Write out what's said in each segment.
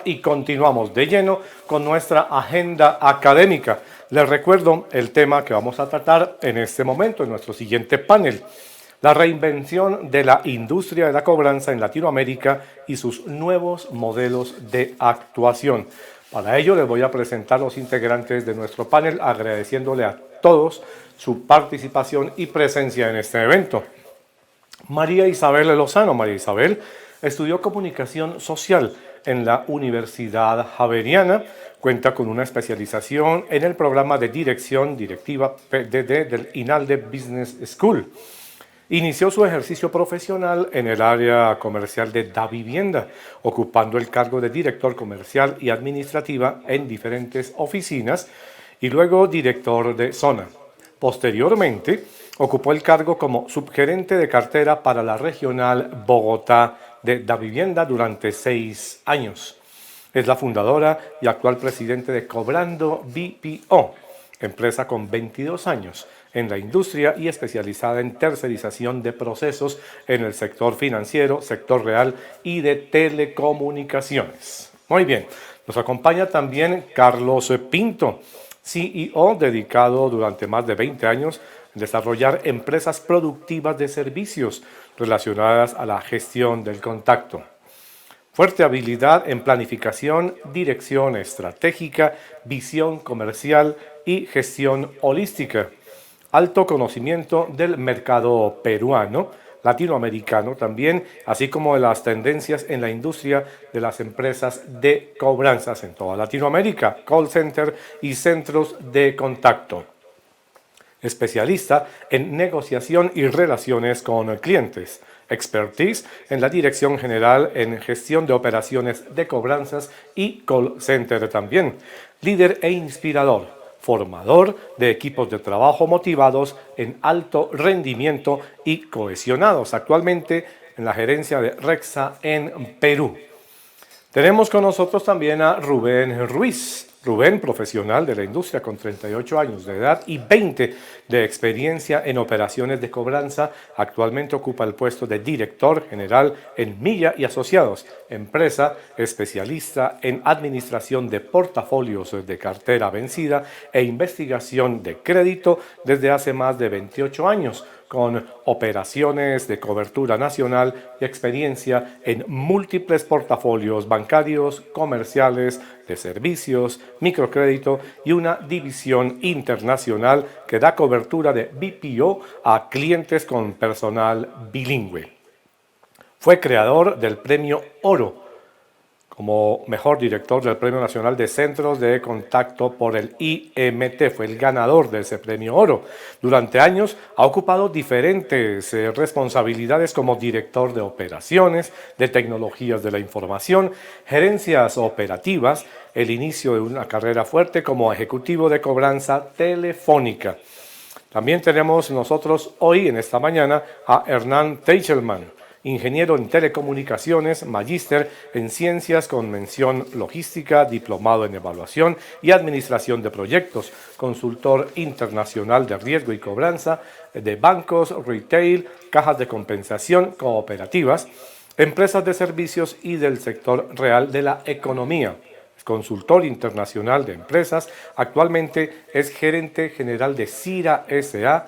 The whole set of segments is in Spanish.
y continuamos de lleno con nuestra agenda académica. Les recuerdo el tema que vamos a tratar en este momento, en nuestro siguiente panel: la reinvención de la industria de la cobranza en Latinoamérica y sus nuevos modelos de actuación. Para ello les voy a presentar los integrantes de nuestro panel, agradeciéndole a todos su participación y presencia en este evento. María Isabel Lozano. María Isabel estudió comunicación social en la Universidad Javeriana, cuenta con una especialización en el programa de dirección directiva PDD del INALDE Business School. Inició su ejercicio profesional en el área comercial de Davivienda, ocupando el cargo de director comercial y administrativa en diferentes oficinas y luego director de zona. Posteriormente, ocupó el cargo como subgerente de cartera para la regional Bogotá de Davivienda durante 6 años. Es la fundadora y actual presidente de Cobrando BPO, empresa con 22 años en la industria y especializada en tercerización de procesos en el sector financiero, sector real y de telecomunicaciones. Muy bien, nos acompaña también Carlos Pinto, CEO dedicado durante más de 20 años a desarrollar empresas productivas de servicios relacionadas a la gestión del contacto. Fuerte habilidad en planificación, dirección estratégica, visión comercial y gestión holística. Alto conocimiento del mercado peruano, latinoamericano también, así como de las tendencias en la industria de las empresas de cobranzas en toda Latinoamérica, call center y centros de contacto. Especialista en negociación y relaciones con clientes. Expertise en la Dirección General en Gestión de Operaciones de Cobranzas y Call Center también. Líder e inspirador, formador de equipos de trabajo motivados en alto rendimiento y cohesionados, actualmente en la gerencia de Rexa en Perú. Tenemos con nosotros también a Rubén Ruiz. Rubén, profesional de la industria con 38 años de edad y 20 de experiencia en operaciones de cobranza, actualmente ocupa el puesto de director general en Milla y Asociados, empresa especialista en administración de portafolios de cartera vencida e investigación de crédito desde hace más de 28 años, con operaciones de cobertura nacional y experiencia en múltiples portafolios bancarios, comerciales, de servicios, microcrédito y una división internacional que da cobertura de BPO a clientes con personal bilingüe. Fue creador del Premio Oro como mejor director del Premio Nacional de Centros de Contacto por el IMT. Fue el ganador de ese Premio Oro. Durante años ha ocupado diferentes responsabilidades como director de operaciones, de tecnologías de la información, gerencias operativas, el inicio de una carrera fuerte como ejecutivo de cobranza telefónica. También tenemos nosotros hoy, en esta mañana, a Hernán Teichelman, ingeniero en telecomunicaciones, magíster en ciencias con mención logística, diplomado en evaluación y administración de proyectos, consultor internacional de riesgo y cobranza de bancos, retail, cajas de compensación, cooperativas, empresas de servicios y del sector real de la economía. Es consultor internacional de empresas, actualmente es gerente general de CIRA S.A.,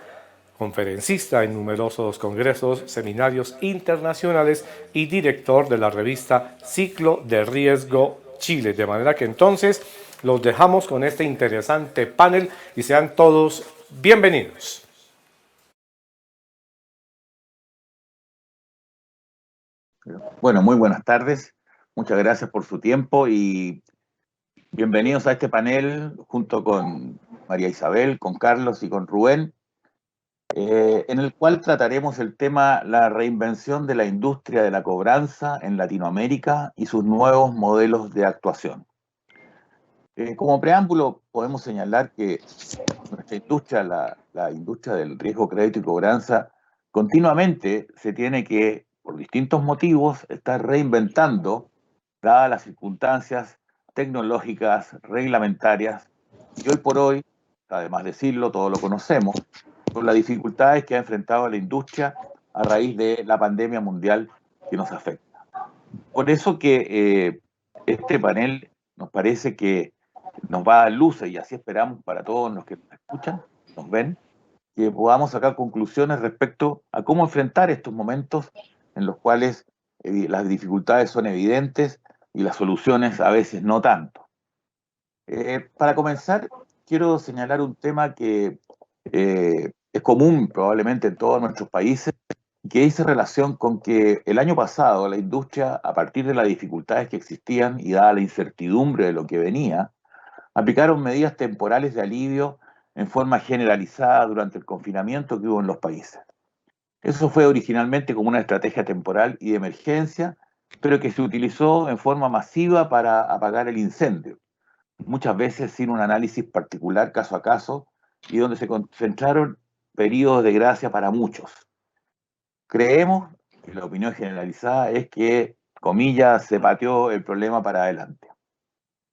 conferencista en numerosos congresos, seminarios internacionales y director de la revista Ciclo de Riesgo Chile. De manera que entonces los dejamos con este interesante panel y sean todos bienvenidos. Bueno, muy buenas tardes. Muchas gracias por su tiempo y bienvenidos a este panel junto con María Isabel, con Carlos y con Rubén, en el cual trataremos el tema la reinvención de la industria de la cobranza en Latinoamérica y sus nuevos modelos de actuación. Como preámbulo, podemos señalar que nuestra industria, la industria del riesgo, crédito y cobranza, continuamente se tiene que, por distintos motivos, estar reinventando, dadas las circunstancias tecnológicas, reglamentarias, y hoy por hoy, además de decirlo, todos lo conocemos, con las dificultades que ha enfrentado la industria a raíz de la pandemia mundial que nos afecta. Por eso que este panel nos parece que nos va a dar luces, y así esperamos para todos los que nos escuchan, nos ven, que podamos sacar conclusiones respecto a cómo enfrentar estos momentos en los cuales las dificultades son evidentes y las soluciones a veces no tanto. Para comenzar, quiero señalar un tema que es común probablemente en todos nuestros países, que dice relación con que el año pasado la industria, a partir de las dificultades que existían y dada la incertidumbre de lo que venía, aplicaron medidas temporales de alivio en forma generalizada durante el confinamiento que hubo en los países. Eso fue originalmente como una estrategia temporal y de emergencia, pero que se utilizó en forma masiva para apagar el incendio, muchas veces sin un análisis particular caso a caso, y donde se concentraron periodos de gracia para muchos. Creemos que la opinión generalizada es que, comillas, se pateó el problema para adelante.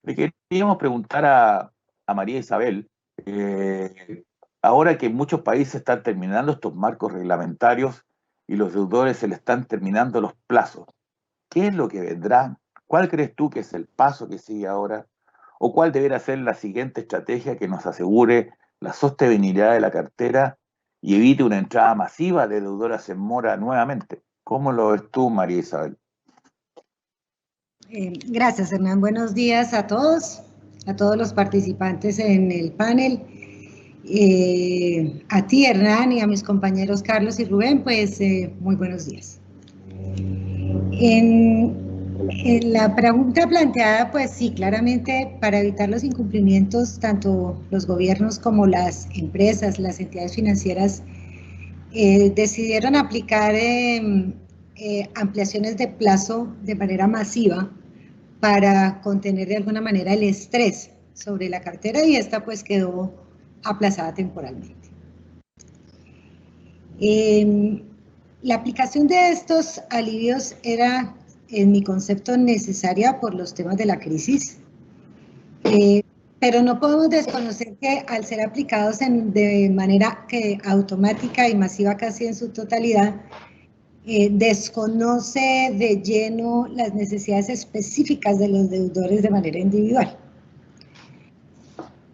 Le queríamos preguntar a María Isabel, ahora que en muchos países están terminando estos marcos reglamentarios y los deudores se les están terminando los plazos, ¿qué es lo que vendrá? ¿Cuál crees tú que es el paso que sigue ahora? ¿O cuál debería ser la siguiente estrategia que nos asegure la sostenibilidad de la cartera y evite una entrada masiva de deudoras en mora nuevamente? ¿Cómo lo ves tú, María Isabel? Gracias, Hernán. Buenos días a todos los participantes en el panel. A ti, Hernán, y a mis compañeros Carlos y Rubén, pues muy buenos días. En la pregunta planteada, pues sí, claramente para evitar los incumplimientos, tanto los gobiernos como las empresas, las entidades financieras, decidieron aplicar ampliaciones de plazo de manera masiva para contener de alguna manera el estrés sobre la cartera, y esta pues quedó aplazada temporalmente. La aplicación de estos alivios era, en mi concepto, necesaria por los temas de la crisis, pero no podemos desconocer que al ser aplicados de manera automática y masiva casi en su totalidad, desconoce de lleno las necesidades específicas de los deudores de manera individual.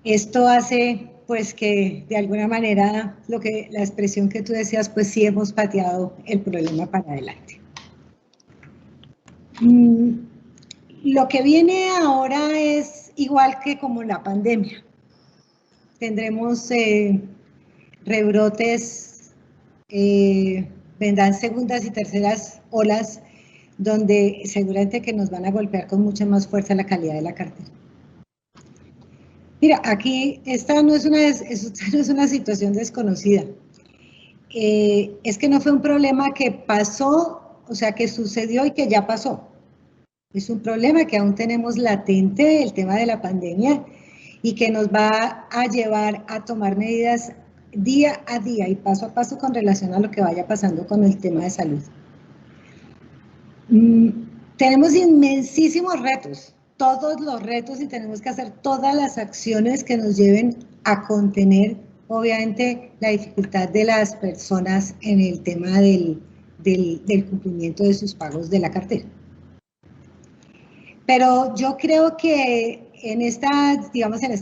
Esto hace pues que de alguna manera la expresión que tú decías, pues sí hemos pateado el problema para adelante. Lo que viene ahora es igual que como la pandemia. Tendremos rebrotes, vendrán segundas y terceras olas donde seguramente que nos van a golpear con mucha más fuerza la calidad de la cartera. Mira, aquí esta no es una situación desconocida. Es que no fue un problema que pasó, o sea, que sucedió y que ya pasó. Es un problema que aún tenemos latente, el tema de la pandemia, y que nos va a llevar a tomar medidas día a día y paso a paso con relación a lo que vaya pasando con el tema de salud. Tenemos inmensísimos retos, todos los retos, y tenemos que hacer todas las acciones que nos lleven a contener, obviamente, la dificultad de las personas en el tema del cumplimiento de sus pagos de la cartera. Pero yo creo que en esta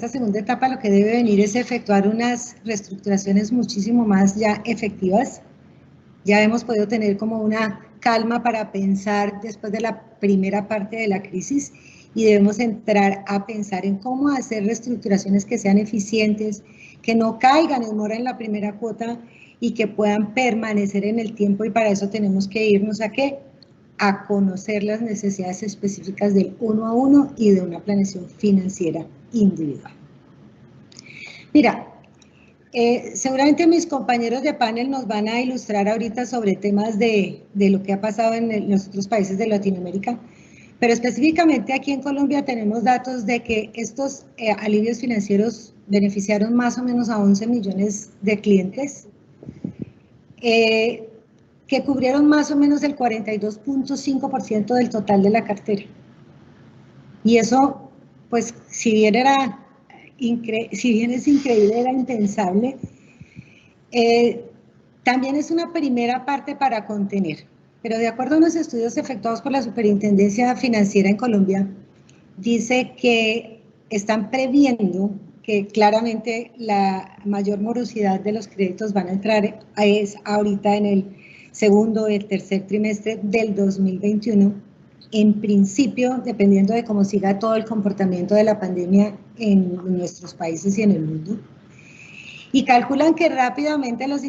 segunda etapa lo que debe venir es efectuar unas reestructuraciones muchísimo más ya efectivas. Ya hemos podido tener como una calma para pensar después de la primera parte de la crisis, y debemos entrar a pensar en cómo hacer reestructuraciones que sean eficientes, que no caigan en mora en la primera cuota y que puedan permanecer en el tiempo, y para eso tenemos que irnos a ¿qué? A conocer las necesidades específicas del uno a uno y de una planeación financiera individual. Mira, seguramente mis compañeros de panel nos van a ilustrar ahorita sobre temas de lo que ha pasado en los otros países de Latinoamérica, pero específicamente aquí en Colombia tenemos datos de que estos alivios financieros beneficiaron más o menos a 11 millones de clientes, que cubrieron más o menos el 42.5% del total de la cartera. Y eso, pues, si bien es increíble, era impensable, también es una primera parte para contener. Pero de acuerdo a unos estudios efectuados por la Superintendencia Financiera en Colombia, dice que están previendo que claramente la mayor morosidad de los créditos van a entrar es ahorita en el segundo o el tercer trimestre del 2021. En principio, dependiendo de cómo siga todo el comportamiento de la pandemia en nuestros países y en el mundo. Y calculan que rápidamente los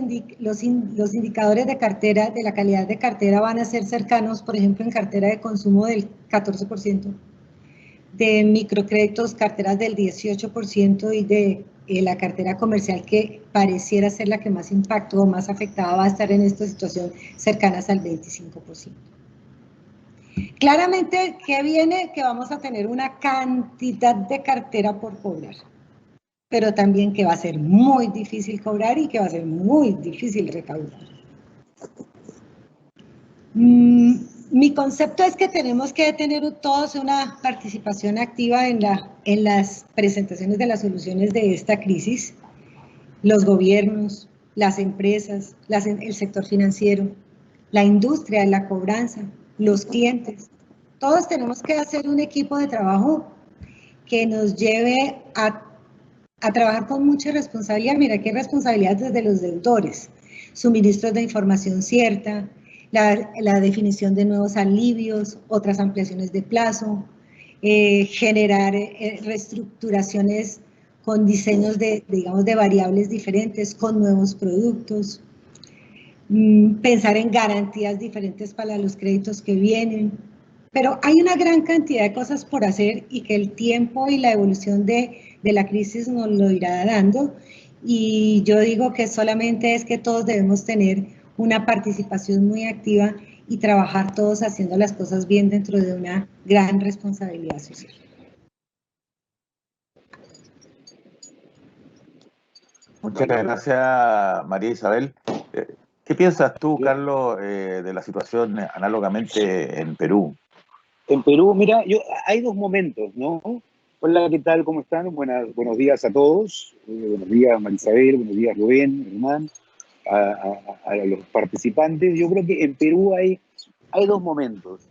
indicadores de cartera, de la calidad de cartera, van a ser cercanos, por ejemplo, en cartera de consumo del 14%, de microcréditos, carteras del 18%, y de la cartera comercial, que pareciera ser la que más impacto o más afectada va a estar en esta situación, cercanas al 25%. Claramente, ¿qué viene? Que vamos a tener una cantidad de cartera por cobrar, pero también que va a ser muy difícil cobrar y que va a ser muy difícil recaudar. Mi concepto es que tenemos que tener todos una participación activa en las presentaciones de las soluciones de esta crisis. Los gobiernos, las empresas, el sector financiero, la industria de la cobranza, los clientes. Todos tenemos que hacer un equipo de trabajo que nos lleve a trabajar con mucha responsabilidad. Mira, qué responsabilidad desde los deudores, suministros de información cierta, la definición de nuevos alivios, otras ampliaciones de plazo, generar reestructuraciones con diseños digamos, de variables diferentes, con nuevos productos, pensar en garantías diferentes para los créditos que vienen. Pero hay una gran cantidad de cosas por hacer y que el tiempo y la evolución de la crisis nos lo irá dando. Y yo digo que solamente es que todos debemos tener una participación muy activa y trabajar todos haciendo las cosas bien dentro de una gran responsabilidad social. Muchas gracias, María Isabel. ¿Qué piensas tú, Carlos, de la situación análogamente en Perú? En Perú, mira, hay dos momentos, ¿no? Hola, ¿qué tal? ¿Cómo están? Buenos días a todos. Buenos días, María Isabel. Buenos días, Rubén, Hernán, a los participantes. Yo creo que en Perú hay dos momentos.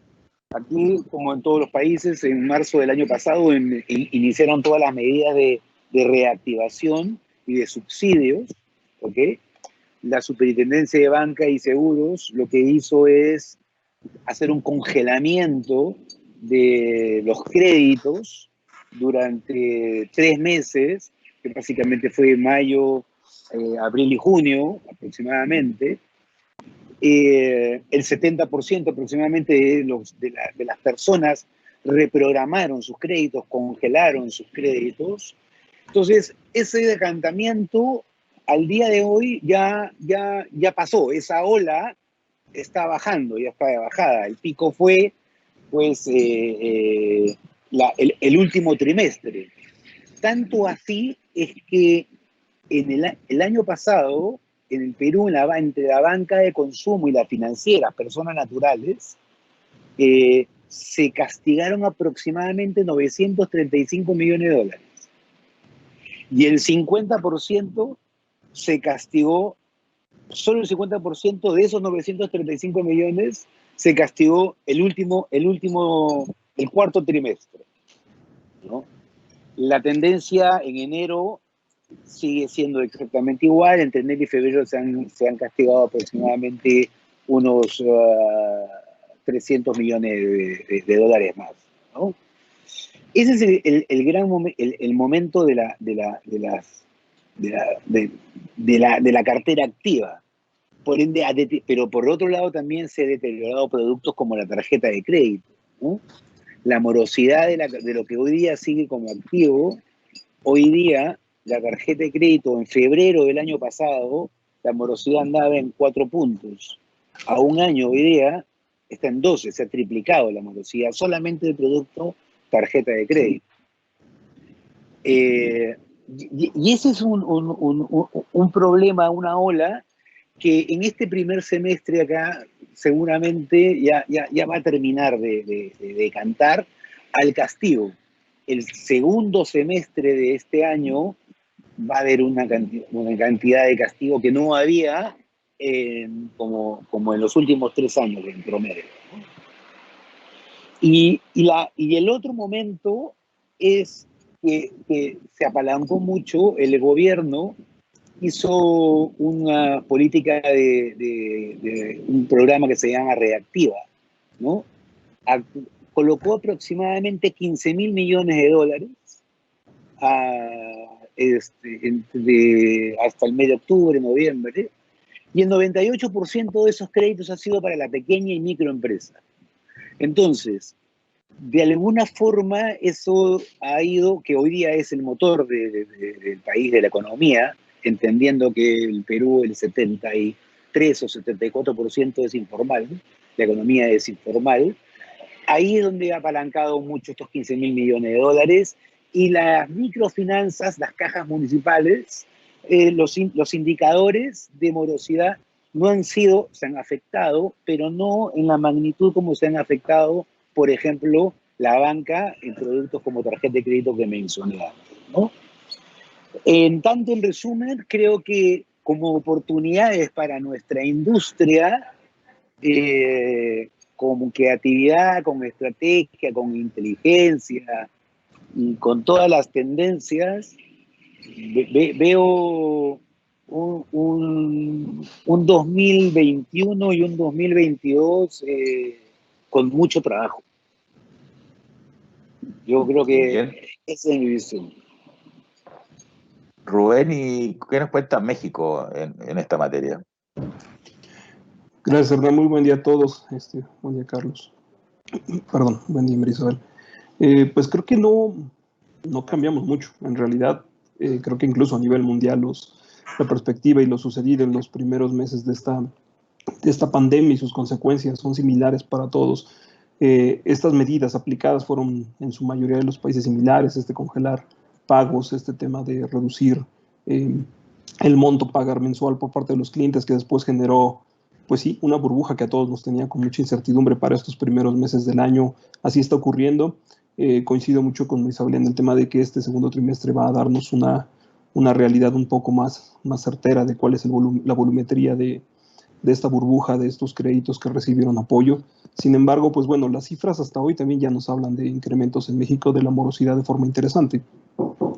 Aquí, como en todos los países, en marzo del año pasado iniciaron todas las medidas de reactivación y de subsidios, ¿ok? La Superintendencia de Banca y Seguros lo que hizo es hacer un congelamiento de los créditos durante 3 meses, que básicamente fue mayo, abril y junio aproximadamente. El 70% aproximadamente de las personas reprogramaron sus créditos, congelaron sus créditos. Entonces, ese decantamiento al día de hoy ya pasó. Esa ola está bajando, ya está de bajada. El pico fue, pues, el último trimestre. Tanto así es que en el año pasado, en el Perú, entre la banca de consumo y la financiera, personas naturales, se castigaron aproximadamente 935 millones de dólares. Y el 50% se castigó, solo el 50% de esos 935 millones se castigó el cuarto trimestre, ¿no? La tendencia en enero sigue siendo exactamente igual. Entre enero y febrero se han castigado aproximadamente unos 300 millones de dólares más, ¿no? Ese es el gran momento de la cartera activa. Por ende, pero por otro lado también se han deteriorado productos como la tarjeta de crédito, ¿no? La morosidad de lo que hoy día sigue como activo. Hoy día, la tarjeta de crédito en febrero del año pasado, la morosidad andaba en 4 puntos. A un año hoy día está en 12, se ha triplicado la morosidad solamente del producto tarjeta de crédito. Y ese es un problema, una ola que en este primer semestre acá seguramente ya va a terminar de decantar al castigo. El segundo semestre de este año va a haber una cantidad de castigo que no había como en los últimos 3 años en promedio, ¿no? Y el otro momento es que se apalancó mucho, el gobierno hizo una política de un programa que se llama Reactiva, ¿no? A- Colocó aproximadamente 15.000 millones de dólares hasta el mes de octubre, noviembre, y el 98% de esos créditos ha sido para la pequeña y microempresa. Entonces, de alguna forma eso ha ido, que hoy día es el motor del país, de la economía, entendiendo que el Perú el 73 o 74% es informal, la economía es informal, ahí es donde ha apalancado mucho estos 15.000 millones de dólares, y las microfinanzas, las cajas municipales, los indicadores de morosidad no han sido, se han afectado, pero no en la magnitud como se han afectado, por ejemplo, la banca en productos como tarjeta de crédito que mencioné antes, ¿no? En tanto, en resumen, creo que como oportunidades para nuestra industria, con creatividad, con estrategia, con inteligencia y con todas las tendencias, veo un 2021 y un 2022 con mucho trabajo. Yo creo que Bien. esa es mi visión. Rubén, ¿y qué nos cuenta México en esta materia? Gracias, Hernán. Muy buen día a todos. Buen día, Carlos. Perdón, buen día, María Isabel. Pues creo que no cambiamos mucho. En realidad, creo que incluso a nivel mundial la perspectiva y lo sucedido en los primeros meses de esta pandemia y sus consecuencias son similares para todos. Estas medidas aplicadas fueron en su mayoría de los países similares, congelar pagos, tema de reducir el monto pagar mensual por parte de los clientes, que después generó, pues sí, una burbuja que a todos nos tenía con mucha incertidumbre para estos primeros meses del año. Así está ocurriendo. Coincido mucho con Isabel en el tema de que este segundo trimestre va a darnos una realidad un poco más certera de cuál es la volumetría de esta burbuja, de estos créditos que recibieron apoyo. Sin embargo, pues bueno, las cifras hasta hoy también ya nos hablan de incrementos en México de la morosidad de forma interesante.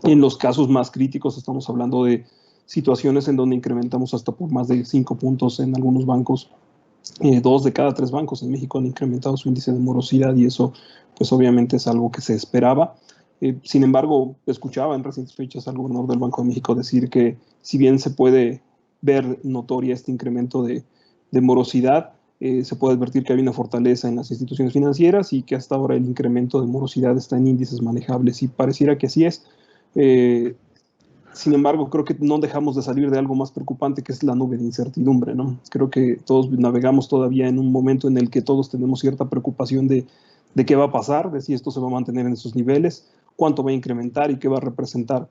En los casos más críticos estamos hablando de situaciones en donde incrementamos hasta por más de 5 puntos en algunos bancos. 2 de cada 3 bancos en México han incrementado su índice de morosidad, y eso pues obviamente es algo que se esperaba. Sin embargo, escuchaba en recientes fechas al gobernador del Banco de México decir que si bien se puede ver notoria este incremento de morosidad, se puede advertir que hay una fortaleza en las instituciones financieras y que hasta ahora el incremento de morosidad está en índices manejables, y pareciera que así es. Sin embargo, creo que no dejamos de salir de algo más preocupante, que es la nube de incertidumbre, ¿no? Creo que todos navegamos todavía en un momento en el que todos tenemos cierta preocupación de qué va a pasar, de si esto se va a mantener en esos niveles, cuánto va a incrementar y qué va a representar,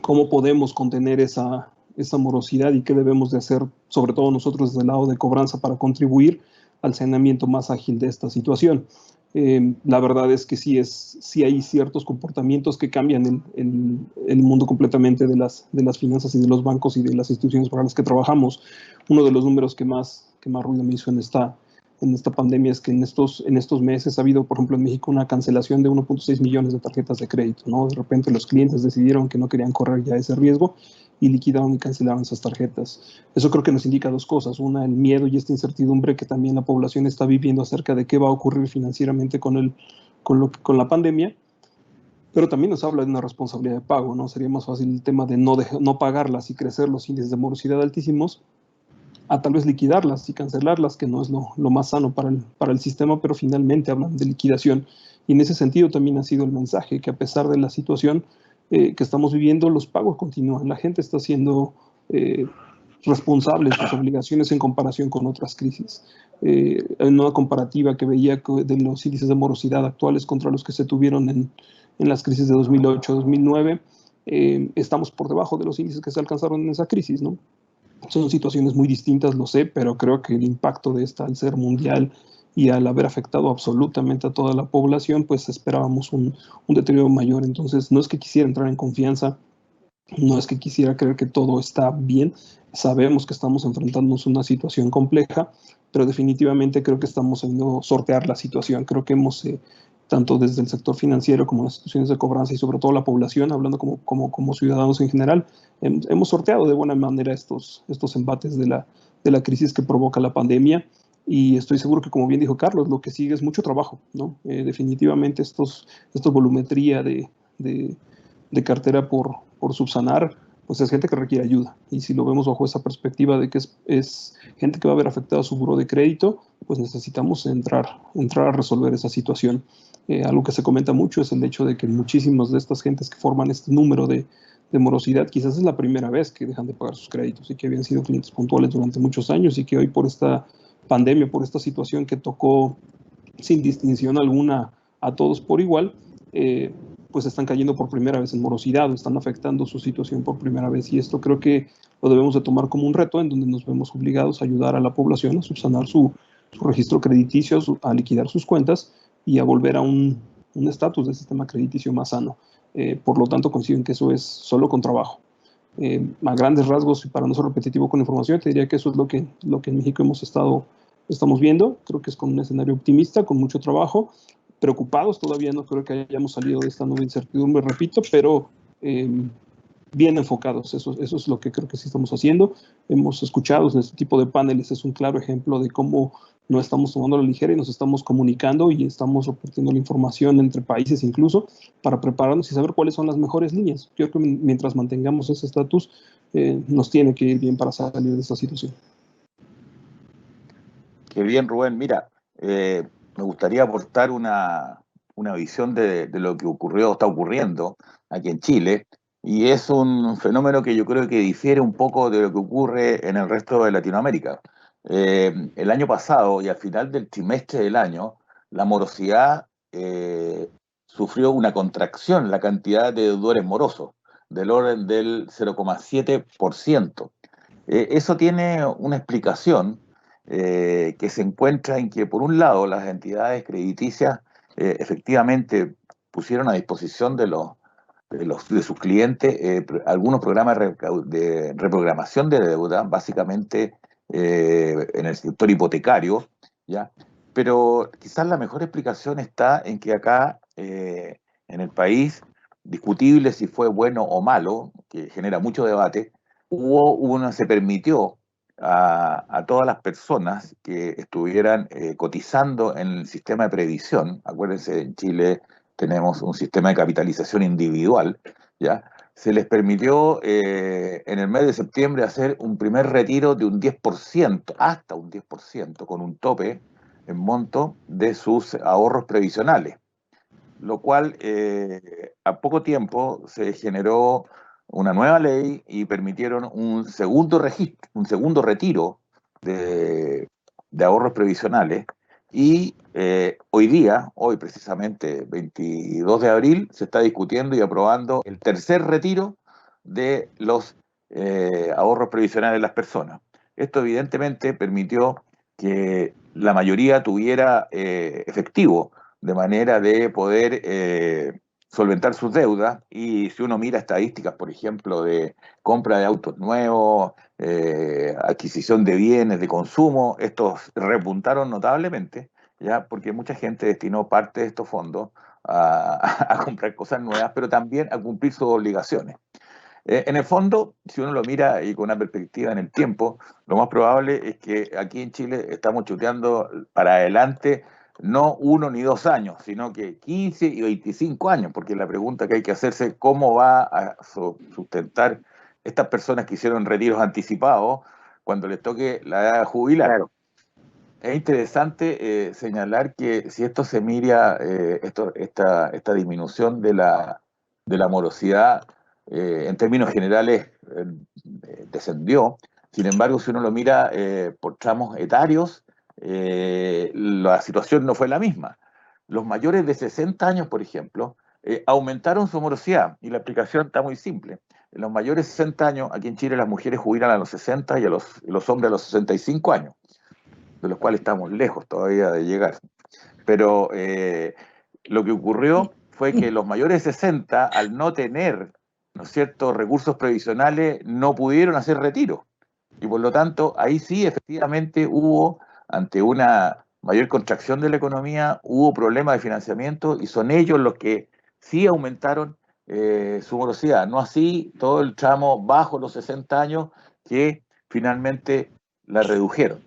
cómo podemos contener esa morosidad y qué debemos de hacer, sobre todo nosotros desde el lado de cobranza, para contribuir al saneamiento más ágil de esta situación. La verdad es que sí hay ciertos comportamientos que cambian el mundo completamente de las finanzas y de los bancos y de las instituciones para las que trabajamos. Uno de los números que más ruido me hizo en esta pandemia es que en estos meses ha habido, por ejemplo, en México, una cancelación de 1.6 millones de tarjetas de crédito, ¿no? De repente los clientes decidieron que no querían correr ya ese riesgo y liquidaron y cancelaron esas tarjetas. Eso creo que nos indica dos cosas. Una, el miedo y esta incertidumbre que también la población está viviendo acerca de qué va a ocurrir financieramente con la pandemia, pero también nos habla de una responsabilidad de pago, ¿no? Sería más fácil el tema de no pagarlas y crecer los índices de morosidad altísimos, a tal vez liquidarlas y cancelarlas, que no es lo más sano para el sistema, pero finalmente hablan de liquidación. Y en ese sentido también ha sido el mensaje, que a pesar de la situación que estamos viviendo, los pagos continúan. La gente está siendo responsable de sus obligaciones en comparación con otras crisis. En una comparativa que veía de los índices de morosidad actuales contra los que se tuvieron en las crisis de 2008-2009, estamos por debajo de los índices que se alcanzaron en esa crisis, ¿no? Son situaciones muy distintas, lo sé, pero creo que el impacto de esta, al ser mundial y al haber afectado absolutamente a toda la población, pues esperábamos un deterioro mayor. Entonces, no es que quisiera entrar en confianza No es que quisiera creer que todo está bien, sabemos que estamos enfrentándonos a una situación compleja, pero definitivamente creo que estamos sabiendo sortear la situación. Creo que hemos, tanto desde el sector financiero como las instituciones de cobranza y sobre todo la población, hablando como ciudadanos en general, hemos sorteado de buena manera estos embates de la crisis que provoca la pandemia. Y estoy seguro que, como bien dijo Carlos, lo que sigue es mucho trabajo, ¿no? Definitivamente estos volumetría de cartera por subsanar, pues es gente que requiere ayuda. Y si lo vemos bajo esa perspectiva de que es gente que va a ver afectada su buro de crédito, pues necesitamos entrar a resolver esa situación. Algo que se comenta mucho es el hecho de que muchísimas de estas gentes que forman este número de morosidad, quizás es la primera vez que dejan de pagar sus créditos y que habían sido clientes puntuales durante muchos años y que hoy por esta pandemia, por esta situación que tocó sin distinción alguna a todos por igual, pues están cayendo por primera vez en morosidad o están afectando su situación por primera vez. Y esto creo que lo debemos de tomar como un reto en donde nos vemos obligados a ayudar a la población a subsanar su registro crediticio, a liquidar sus cuentas y a volver a un estatus de sistema crediticio más sano. Por lo tanto, coincido en que eso es solo con trabajo. A grandes rasgos, y para no ser repetitivo con la información, te diría que eso es lo que en México estamos viendo. Creo que es con un escenario optimista, con mucho trabajo, preocupados, todavía no creo que hayamos salido de esta nueva incertidumbre, repito, pero bien enfocados, eso es lo que creo que sí estamos haciendo. Hemos escuchado en este tipo de paneles, es un claro ejemplo de cómo no estamos tomando la ligera y nos estamos comunicando y estamos repartiendo la información entre países incluso para prepararnos y saber cuáles son las mejores líneas. Yo creo que mientras mantengamos ese estatus, nos tiene que ir bien para salir de esta situación. Qué bien, Rubén. Mira, me gustaría aportar una visión de lo que está ocurriendo aquí en Chile, y es un fenómeno que yo creo que difiere un poco de lo que ocurre en el resto de Latinoamérica. El año pasado y al final del trimestre del año, la morosidad sufrió una contracción, la cantidad de deudores morosos, del orden del 0,7%. Eso tiene una explicación que se encuentra en que, por un lado, las entidades crediticias efectivamente pusieron a disposición de sus clientes algunos programas de reprogramación de deuda, básicamente en el sector hipotecario, ¿ya? Pero quizás la mejor explicación está en que acá, en el país, discutible si fue bueno o malo, que genera mucho debate, se permitió a todas las personas que estuvieran cotizando en el sistema de previsión. Acuérdense, en Chile tenemos un sistema de capitalización individual, ¿ya? Se les permitió en el mes de septiembre hacer un primer retiro de un 10%, hasta un 10%, con un tope en monto de sus ahorros previsionales, lo cual a poco tiempo se generó una nueva ley y permitieron un segundo registro, un segundo retiro de ahorros previsionales. Y hoy precisamente, 22 de abril, se está discutiendo y aprobando el tercer retiro de los ahorros previsionales de las personas. Esto evidentemente permitió que la mayoría tuviera efectivo, de manera de poder solventar sus deudas. Y si uno mira estadísticas, por ejemplo, de compra de autos nuevos, adquisición de bienes de consumo, estos repuntaron notablemente, ¿ya? Porque mucha gente destinó parte de estos fondos a comprar cosas nuevas, pero también a cumplir sus obligaciones. En el fondo, si uno lo mira y con una perspectiva en el tiempo, lo más probable es que aquí en Chile estamos chuteando para adelante no 1 ni 2 años, sino que 15 y 25 años, porque la pregunta que hay que hacerse es cómo va a sustentar estas personas que hicieron retiros anticipados cuando les toque la edad de jubilar. Claro. Es interesante señalar que si esto se mira, esta disminución de la morosidad, en términos generales descendió. Sin embargo, si uno lo mira por tramos etarios, la situación no fue la misma. Los mayores de 60 años, por ejemplo, aumentaron su morosidad, y la explicación está muy simple. En los mayores de 60 años, aquí en Chile las mujeres jubilan a los 60 y los hombres a los 65 años, de los cuales estamos lejos todavía de llegar. Pero lo que ocurrió fue que los mayores de 60, al no tener ¿no es cierto?, recursos previsionales, no pudieron hacer retiro. Y por lo tanto, ahí sí, efectivamente, hubo, ante una mayor contracción de la economía, hubo problemas de financiamiento y son ellos los que sí aumentaron su morosidad. No así todo el tramo bajo los 60 años que finalmente la redujeron.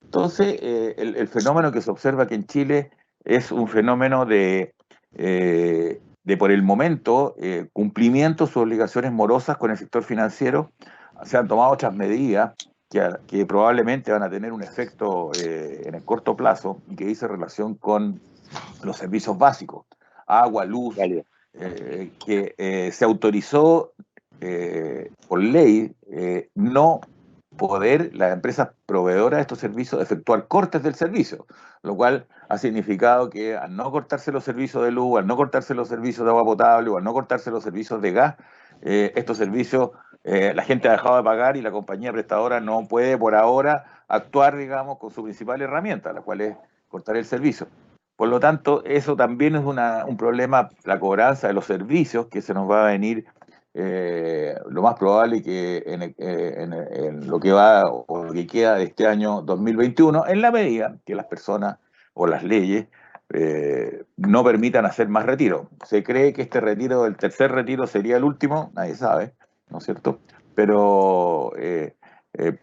Entonces, el fenómeno que se observa aquí en Chile es un fenómeno de por el momento, cumplimiento de sus obligaciones morosas con el sector financiero. Se han tomado otras medidas que probablemente van a tener un efecto en el corto plazo y que dice relación con los servicios básicos, agua, luz, Válido. que se autorizó por ley no poder las empresas proveedoras de estos servicios efectuar cortes del servicio, lo cual ha significado que al no cortarse los servicios de luz, al no cortarse los servicios de agua potable o al no cortarse los servicios de gas, estos servicios la gente ha dejado de pagar y la compañía prestadora no puede por ahora actuar, digamos, con su principal herramienta, la cual es cortar el servicio. Por lo tanto, eso también es un problema, la cobranza de los servicios, que se nos va a venir lo más probable que en lo que va o lo que queda de este año 2021, en la medida que las personas o las leyes no permitan hacer más retiro. Se cree que este retiro, el tercer retiro, sería el último, nadie sabe, ¿no es cierto? Pero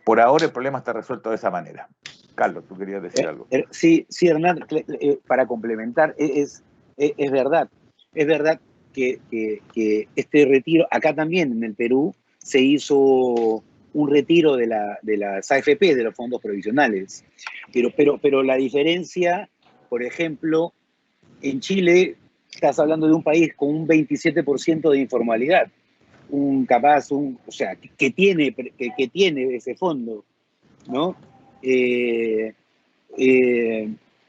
por ahora el problema está resuelto de esa manera. Carlos, tú querías decir algo. Sí, sí, Hernán, para complementar, es verdad. Es verdad que este retiro, acá también en el Perú, se hizo un retiro de las AFP, de los fondos provisionales. Pero la diferencia, por ejemplo, en Chile, estás hablando de un país con un 27% de informalidad, o sea, que tiene ese fondo, ¿no?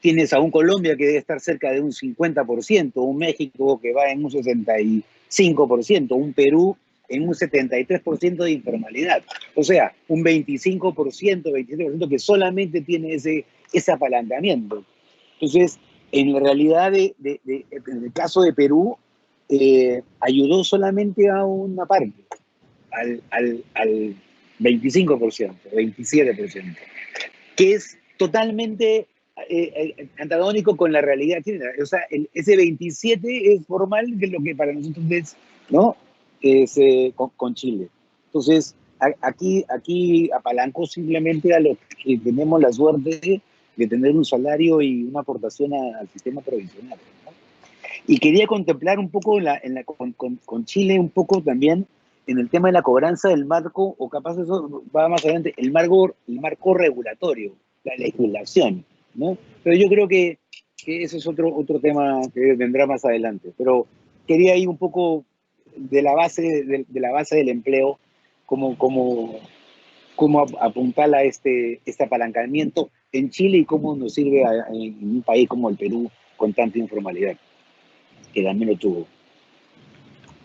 Tienes a un Colombia que debe estar cerca de un 50%, un México que va en un 65%, un Perú en un 73% de informalidad. O sea, un 25%, 27% que solamente tiene ese apalancamiento. Entonces, en la realidad, en el caso de Perú, ayudó solamente a una parte, al 25%, 27%, que es totalmente antagónico con la realidad chilena. O sea, ese 27 es formal, que es lo que para nosotros es, ¿no? Es con Chile. Entonces, aquí apalancó simplemente a los que tenemos la suerte de tener un salario y una aportación al sistema provisional, ¿no? Y quería contemplar un poco con Chile, un poco también en el tema de la cobranza del marco, o capaz eso va más adelante, el marco regulatorio, la legislación, ¿no? Pero yo creo que ese es otro tema que vendrá más adelante. Pero quería ir un poco de la base, de la base del empleo, cómo apuntar a este apalancamiento en Chile y cómo nos sirve en un país como el Perú con tanta informalidad, que también lo tuvo.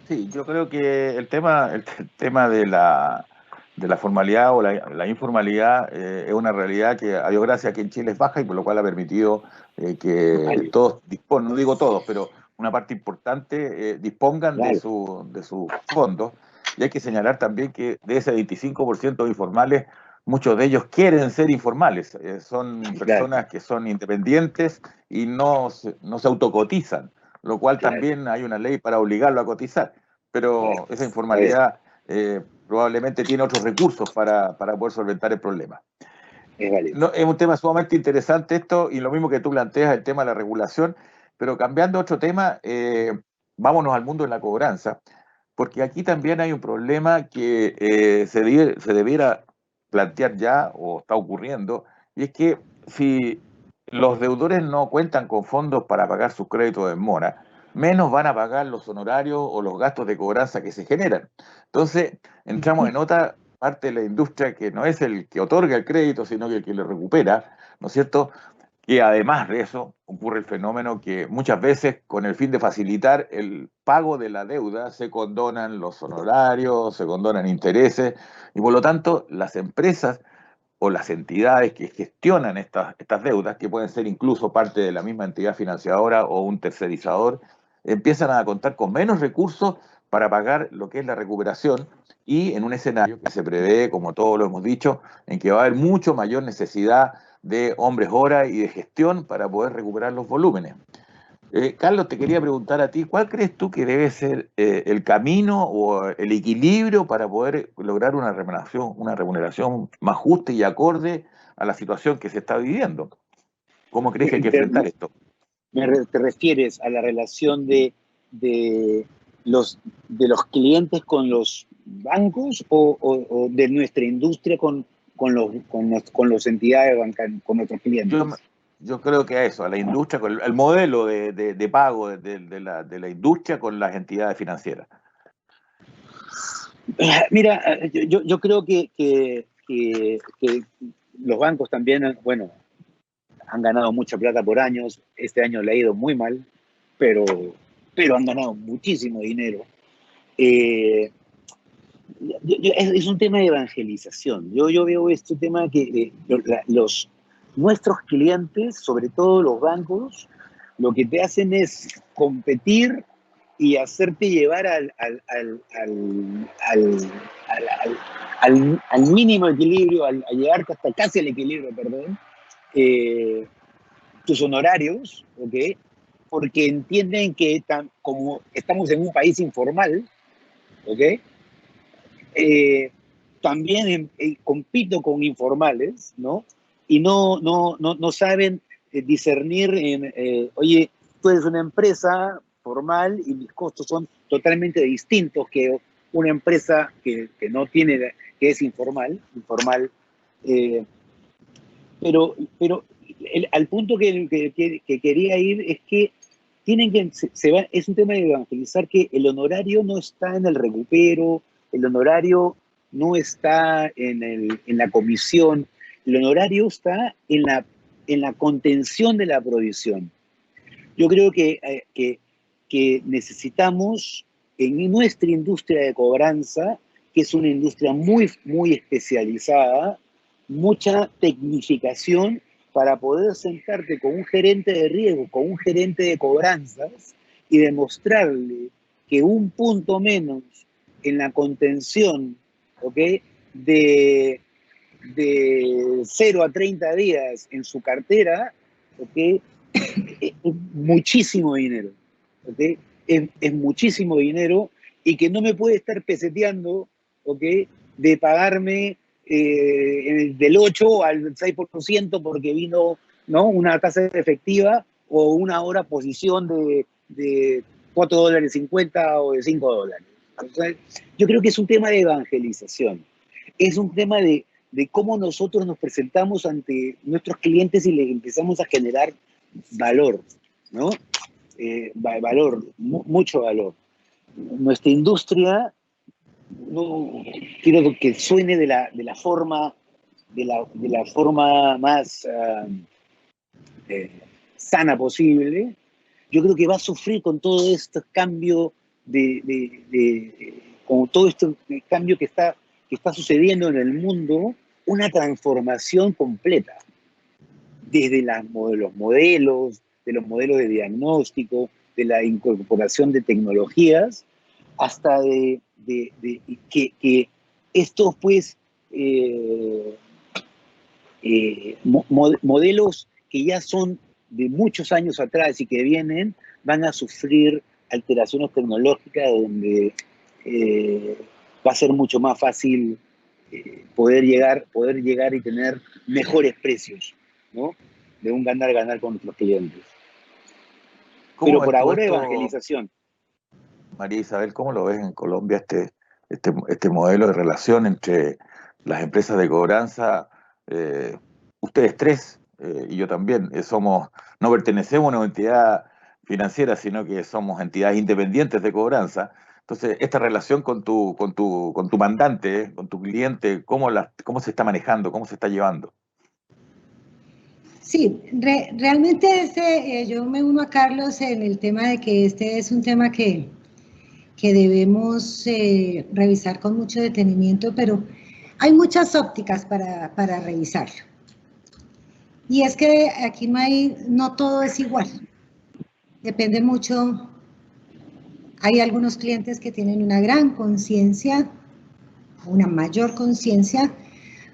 Sí, yo creo que el tema de la formalidad o la informalidad es una realidad que, a Dios gracias, aquí en Chile es baja y por lo cual ha permitido que todos dispongan, no digo todos, pero una parte importante dispongan de sus fondos. Y hay que señalar también que de ese 25% de informales, muchos de ellos quieren ser informales. Son personas que son independientes y no se autocotizan, lo cual también hay una ley para obligarlo a cotizar, pero esa informalidad probablemente tiene otros recursos para poder solventar el problema. Es un tema sumamente interesante esto, y lo mismo que tú planteas, el tema de la regulación, pero cambiando a otro tema, vámonos al mundo de la cobranza, porque aquí también hay un problema que se debiera plantear ya, o está ocurriendo, y es que si los deudores no cuentan con fondos para pagar sus créditos de mora, menos van a pagar los honorarios o los gastos de cobranza que se generan. Entonces, entramos en otra parte de la industria que no es el que otorga el crédito, sino que el que lo recupera, ¿no es cierto? Que además de eso ocurre el fenómeno que muchas veces, con el fin de facilitar el pago de la deuda, se condonan los honorarios, se condonan intereses, y por lo tanto las empresas o las entidades que gestionan estas deudas, que pueden ser incluso parte de la misma entidad financiadora o un tercerizador, empiezan a contar con menos recursos para pagar lo que es la recuperación y en un escenario que se prevé, como todos lo hemos dicho, en que va a haber mucho mayor necesidad de hombres hora y de gestión para poder recuperar los volúmenes. Carlos, te quería preguntar a ti, ¿cuál crees tú que debe ser el camino o el equilibrio para poder lograr una remuneración más justa y acorde a la situación que se está viviendo? ¿Cómo crees que hay que enfrentar esto? ¿Te refieres a la relación de los clientes con los bancos o de nuestra industria con los entidades bancarias, con nuestros clientes? Yo creo que a eso, a la industria, con el modelo de pago de la industria con las entidades financieras. Mira, yo creo que los bancos también, bueno, han ganado mucha plata por años. Este año le ha ido muy mal, pero han ganado muchísimo dinero. Es un tema de evangelización. Yo veo este tema que nuestros clientes, sobre todo los bancos, lo que te hacen es competir y hacerte llevar al mínimo equilibrio, a llevarte hasta casi al equilibrio, perdón, tus honorarios, ¿ok? Porque entienden que como estamos en un país informal, ¿ok? También compito con informales, ¿no? Y no saben discernir oye, tú eres una empresa formal y mis costos son totalmente distintos que una empresa que no tiene, que es informal, pero al punto que quería ir es que tienen que, es un tema de evangelizar que el honorario no está en el recupero, el honorario no está en la comisión, el honorario está en la contención de la provisión. Yo creo que necesitamos en nuestra industria de cobranza, que es una industria muy, muy especializada, mucha tecnificación para poder sentarte con un gerente de riesgo, con un gerente de cobranzas y demostrarle que un punto menos en la contención, ¿ok?, de 0 a 30 días en su cartera, ¿ok?, es muchísimo dinero, ¿ok? Es muchísimo dinero y que no me puede estar peseteando, ¿ok?, de pagarme del 8 al 6% porque vino, ¿no?, una tasa efectiva o una hora posición de $4.50 o de $5. Entonces, yo creo que es un tema de evangelización, es un tema de cómo nosotros nos presentamos ante nuestros clientes y les empezamos a generar valor, ¿no? Valor, mucho valor. Nuestra industria, no quiero que suene de la forma más sana posible. Yo creo que va a sufrir con todo este cambio con todo este cambio que está sucediendo en el mundo, una transformación completa. Desde los modelos de diagnóstico, de la incorporación de tecnologías, hasta que estos, pues, modelos que ya son de muchos años atrás y que vienen, van a sufrir alteraciones tecnológicas donde va a ser mucho más fácil poder llegar y tener mejores precios, ¿no?, de un ganar-ganar con los clientes. Pero por ahora, evangelización. María Isabel, ¿cómo lo ves en Colombia este modelo de relación entre las empresas de cobranza? Ustedes tres, y yo también, no pertenecemos a una entidad financiera, sino que somos entidades independientes de cobranza. Entonces, esta relación con tu mandante, con tu cliente, ¿cómo se está manejando? ¿Cómo se está llevando? Sí, realmente yo me uno a Carlos en el tema de que este es un tema que debemos revisar con mucho detenimiento, pero hay muchas ópticas para revisarlo. Y es que aquí no todo es igual. Depende mucho Hay algunos clientes que tienen una gran conciencia, una mayor conciencia,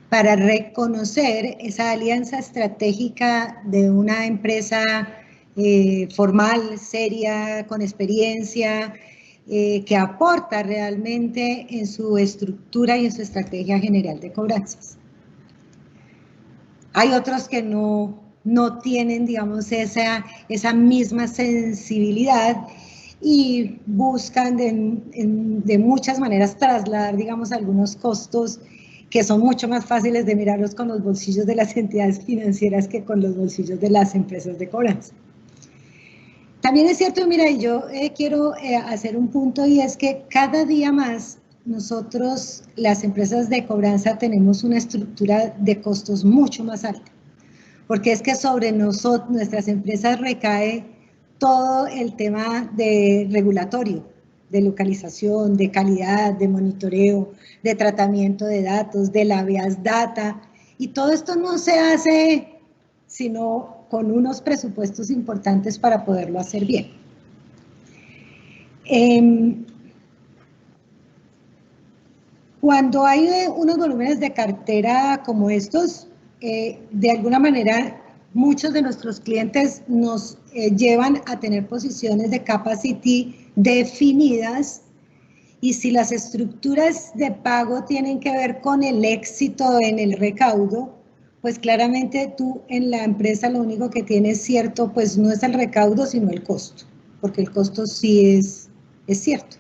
para reconocer esa alianza estratégica de una empresa formal, seria, con experiencia, que aporta realmente en su estructura y en su estrategia general de cobranzas. Hay otros que no tienen, digamos, esa misma sensibilidad y buscan de muchas maneras trasladar, digamos, algunos costos que son mucho más fáciles de mirarlos con los bolsillos de las entidades financieras que con los bolsillos de las empresas de cobranza. También es cierto, mira, y yo quiero hacer un punto, y es que cada día más nosotros, las empresas de cobranza, tenemos una estructura de costos mucho más alta, porque es que sobre nosotros, nuestras empresas, recae todo el tema de regulatorio, de localización, de calidad, de monitoreo, de tratamiento de datos, de la habeas data, y todo esto no se hace sino con unos presupuestos importantes para poderlo hacer bien. Cuando hay unos volúmenes de cartera como estos, de alguna manera muchos de nuestros clientes nos llevan a tener posiciones de capacity definidas, y si las estructuras de pago tienen que ver con el éxito en el recaudo, pues claramente tú en la empresa lo único que tienes cierto, pues no es el recaudo, sino el costo, porque el costo sí es cierto.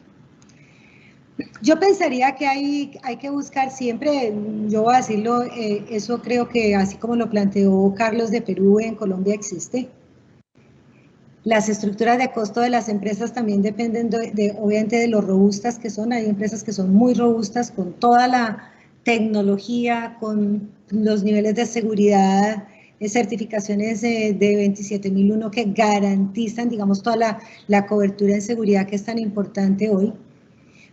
Yo pensaría que hay que buscar siempre, yo voy a decirlo, eso creo que así como lo planteó Carlos de Perú, en Colombia existe. Las estructuras de costo de las empresas también dependen obviamente de lo robustas que son. Hay empresas que son muy robustas con toda la tecnología, con los niveles de seguridad, certificaciones de 27001 que garantizan, digamos, toda la cobertura en seguridad que es tan importante hoy.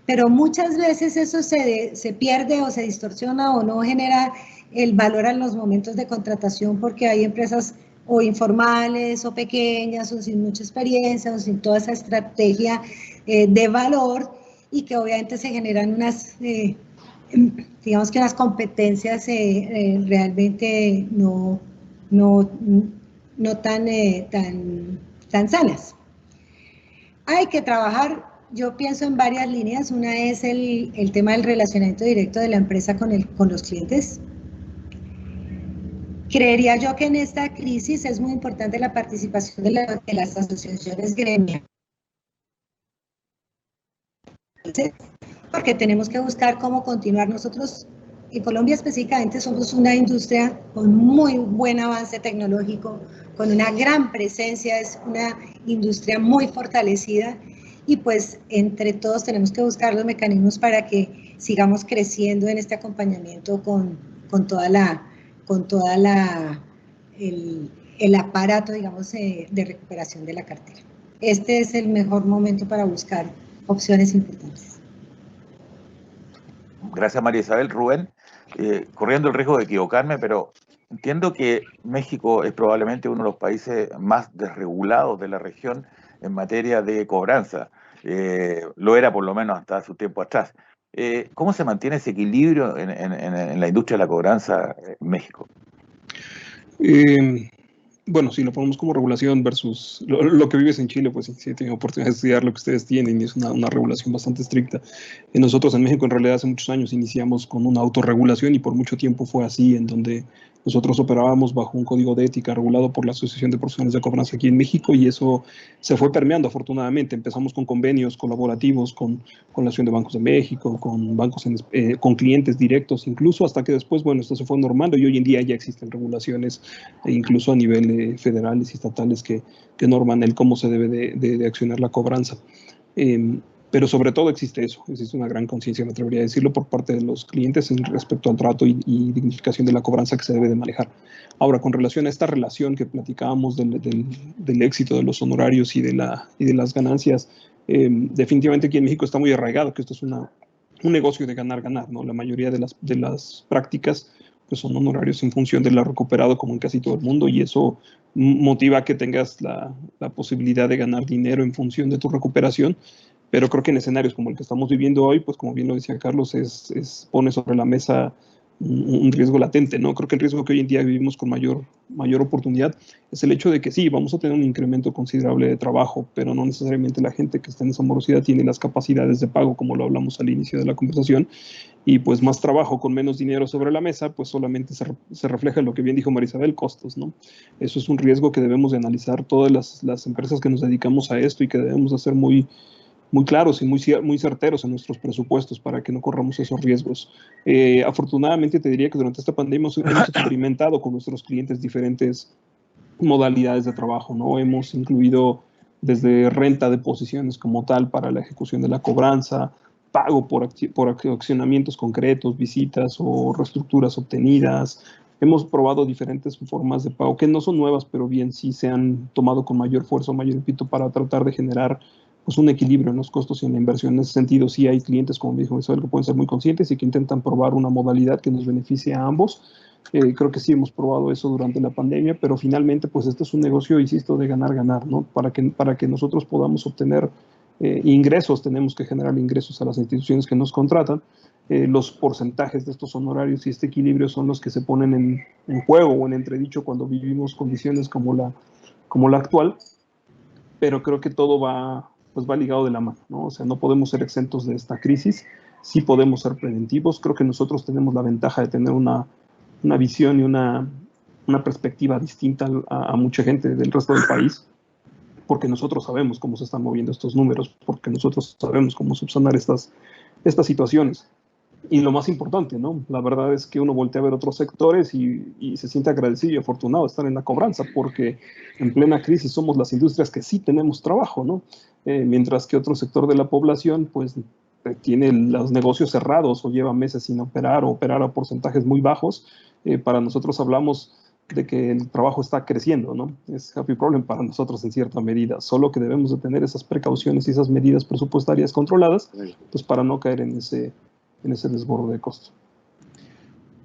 Pero muchas veces eso se pierde o se distorsiona o no genera el valor en los momentos de contratación, porque hay empresas o informales o pequeñas o sin mucha experiencia o sin toda esa estrategia de valor, y que obviamente se generan unas, digamos que unas competencias realmente no tan sanas. Hay que trabajar, yo pienso en varias líneas. Una es el tema del relacionamiento directo de la empresa con los clientes. Creería yo que en esta crisis es muy importante la participación de las asociaciones gremiales, porque tenemos que buscar cómo continuar. Nosotros en Colombia específicamente somos una industria con muy buen avance tecnológico, con una gran presencia, es una industria muy fortalecida, y pues entre todos tenemos que buscar los mecanismos para que sigamos creciendo en este acompañamiento con todo el aparato, digamos, de recuperación de la cartera. Este es el mejor momento para buscar opciones importantes. Gracias, María Isabel. Rubén, corriendo el riesgo de equivocarme, pero entiendo que México es probablemente uno de los países más desregulados de la región en materia de cobranza. Lo era por lo menos hasta hace un tiempo atrás. ¿Cómo se mantiene ese equilibrio en la industria de la cobranza en México? Bueno, si lo ponemos como regulación versus lo que vives en Chile, pues sí, tengo oportunidad de estudiar lo que ustedes tienen, y es una regulación bastante estricta. Nosotros en México, en realidad, hace muchos años iniciamos con una autorregulación, y por mucho tiempo fue así, en donde nosotros operábamos bajo un código de ética regulado por la Asociación de Profesionales de Cobranza aquí en México, y eso se fue permeando afortunadamente. Empezamos con convenios colaborativos con la Asociación de Bancos de México, con bancos, con clientes directos incluso, hasta que después, bueno, esto se fue normando, y hoy en día ya existen regulaciones, incluso a nivel federales y estatales, que norman el cómo se debe de accionar la cobranza. Pero sobre todo existe una gran conciencia, me atrevería a decirlo, por parte de los clientes en respecto al trato y dignificación de la cobranza que se debe de manejar. Ahora, con relación a esta relación que platicábamos del éxito de los honorarios y de las ganancias, definitivamente aquí en México está muy arraigado que esto es un negocio de ganar-ganar, ¿no? La mayoría de las prácticas pues son honorarios en función de lo recuperado, como en casi todo el mundo, y eso motiva que tengas la posibilidad de ganar dinero en función de tu recuperación. Pero creo que en escenarios como el que estamos viviendo hoy, pues como bien lo decía Carlos, pone sobre la mesa un riesgo latente, ¿no? Creo que el riesgo que hoy en día vivimos con mayor oportunidad es el hecho de que sí, vamos a tener un incremento considerable de trabajo, pero no necesariamente la gente que está en esa morosidad tiene las capacidades de pago, como lo hablamos al inicio de la conversación, y pues más trabajo con menos dinero sobre la mesa, pues solamente se refleja en lo que bien dijo Marisabel, costos, ¿no? Eso es un riesgo que debemos de analizar todas las empresas que nos dedicamos a esto y que debemos de hacer muy claros y muy certeros en nuestros presupuestos para que no corramos esos riesgos. Afortunadamente te diría que durante esta pandemia hemos experimentado con nuestros clientes diferentes modalidades de trabajo, ¿no? Hemos incluido desde renta de posiciones como tal para la ejecución de la cobranza, pago por accionamientos concretos, visitas o reestructuras obtenidas. Hemos probado diferentes formas de pago que no son nuevas, pero bien sí se han tomado con mayor fuerza o mayor ímpetu para tratar de generar pues, un equilibrio en los costos y en la inversión. En ese sentido, sí hay clientes, como dijo Isabel, que pueden ser muy conscientes y que intentan probar una modalidad que nos beneficie a ambos. Creo que sí hemos probado eso durante la pandemia, pero finalmente, pues este es un negocio, insisto, de ganar-ganar, ¿no? Para que nosotros podamos obtener ingresos, tenemos que generar ingresos a las instituciones que nos contratan. Los porcentajes de estos honorarios y este equilibrio son los que se ponen en juego o en entredicho cuando vivimos condiciones como la actual, pero creo que todo va ligado de la mano, ¿no? O sea, no podemos ser exentos de esta crisis, sí podemos ser preventivos. Creo que nosotros tenemos la ventaja de tener una visión y una perspectiva distinta a mucha gente del resto del país, porque nosotros sabemos cómo se están moviendo estos números, porque nosotros sabemos cómo subsanar estas situaciones. Y lo más importante, ¿no? La verdad es que uno voltea a ver otros sectores y se siente agradecido y afortunado de estar en la cobranza, porque en plena crisis somos las industrias que sí tenemos trabajo, ¿no? Mientras que otro sector de la población, pues, tiene los negocios cerrados o lleva meses sin operar o operar a porcentajes muy bajos. Para nosotros hablamos de que el trabajo está creciendo, ¿no? Es happy problem para nosotros en cierta medida, solo que debemos de tener esas precauciones y esas medidas presupuestarias controladas, pues para no caer en ese desborde de costo.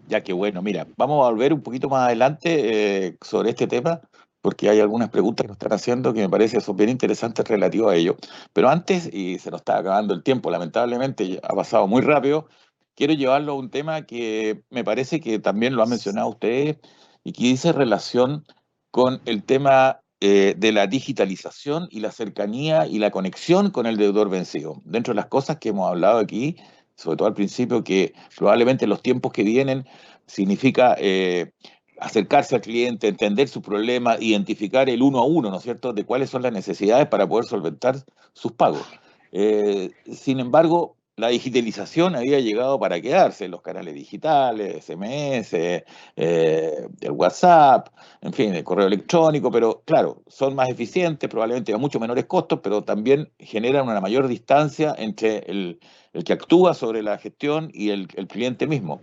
Ya que bueno, mira, vamos a volver un poquito más adelante sobre este tema, porque hay algunas preguntas que nos están haciendo que me parece son bien interesantes relativo a ello. Pero antes, y se nos está acabando el tiempo, lamentablemente ha pasado muy rápido, quiero llevarlo a un tema que me parece que también lo han mencionado ustedes y que dice relación con el tema de la digitalización y la cercanía y la conexión con el deudor vencido. Dentro de las cosas que hemos hablado aquí, sobre todo al principio, que probablemente en los tiempos que vienen significa acercarse al cliente, entender su problema, identificar el uno a uno, ¿no es cierto?, de cuáles son las necesidades para poder solventar sus pagos. Sin embargo, la digitalización había llegado para quedarse, los canales digitales, SMS, el WhatsApp, en fin, el correo electrónico, pero claro, son más eficientes, probablemente a mucho menores costos, pero también generan una mayor distancia entre el que actúa sobre la gestión y el cliente mismo.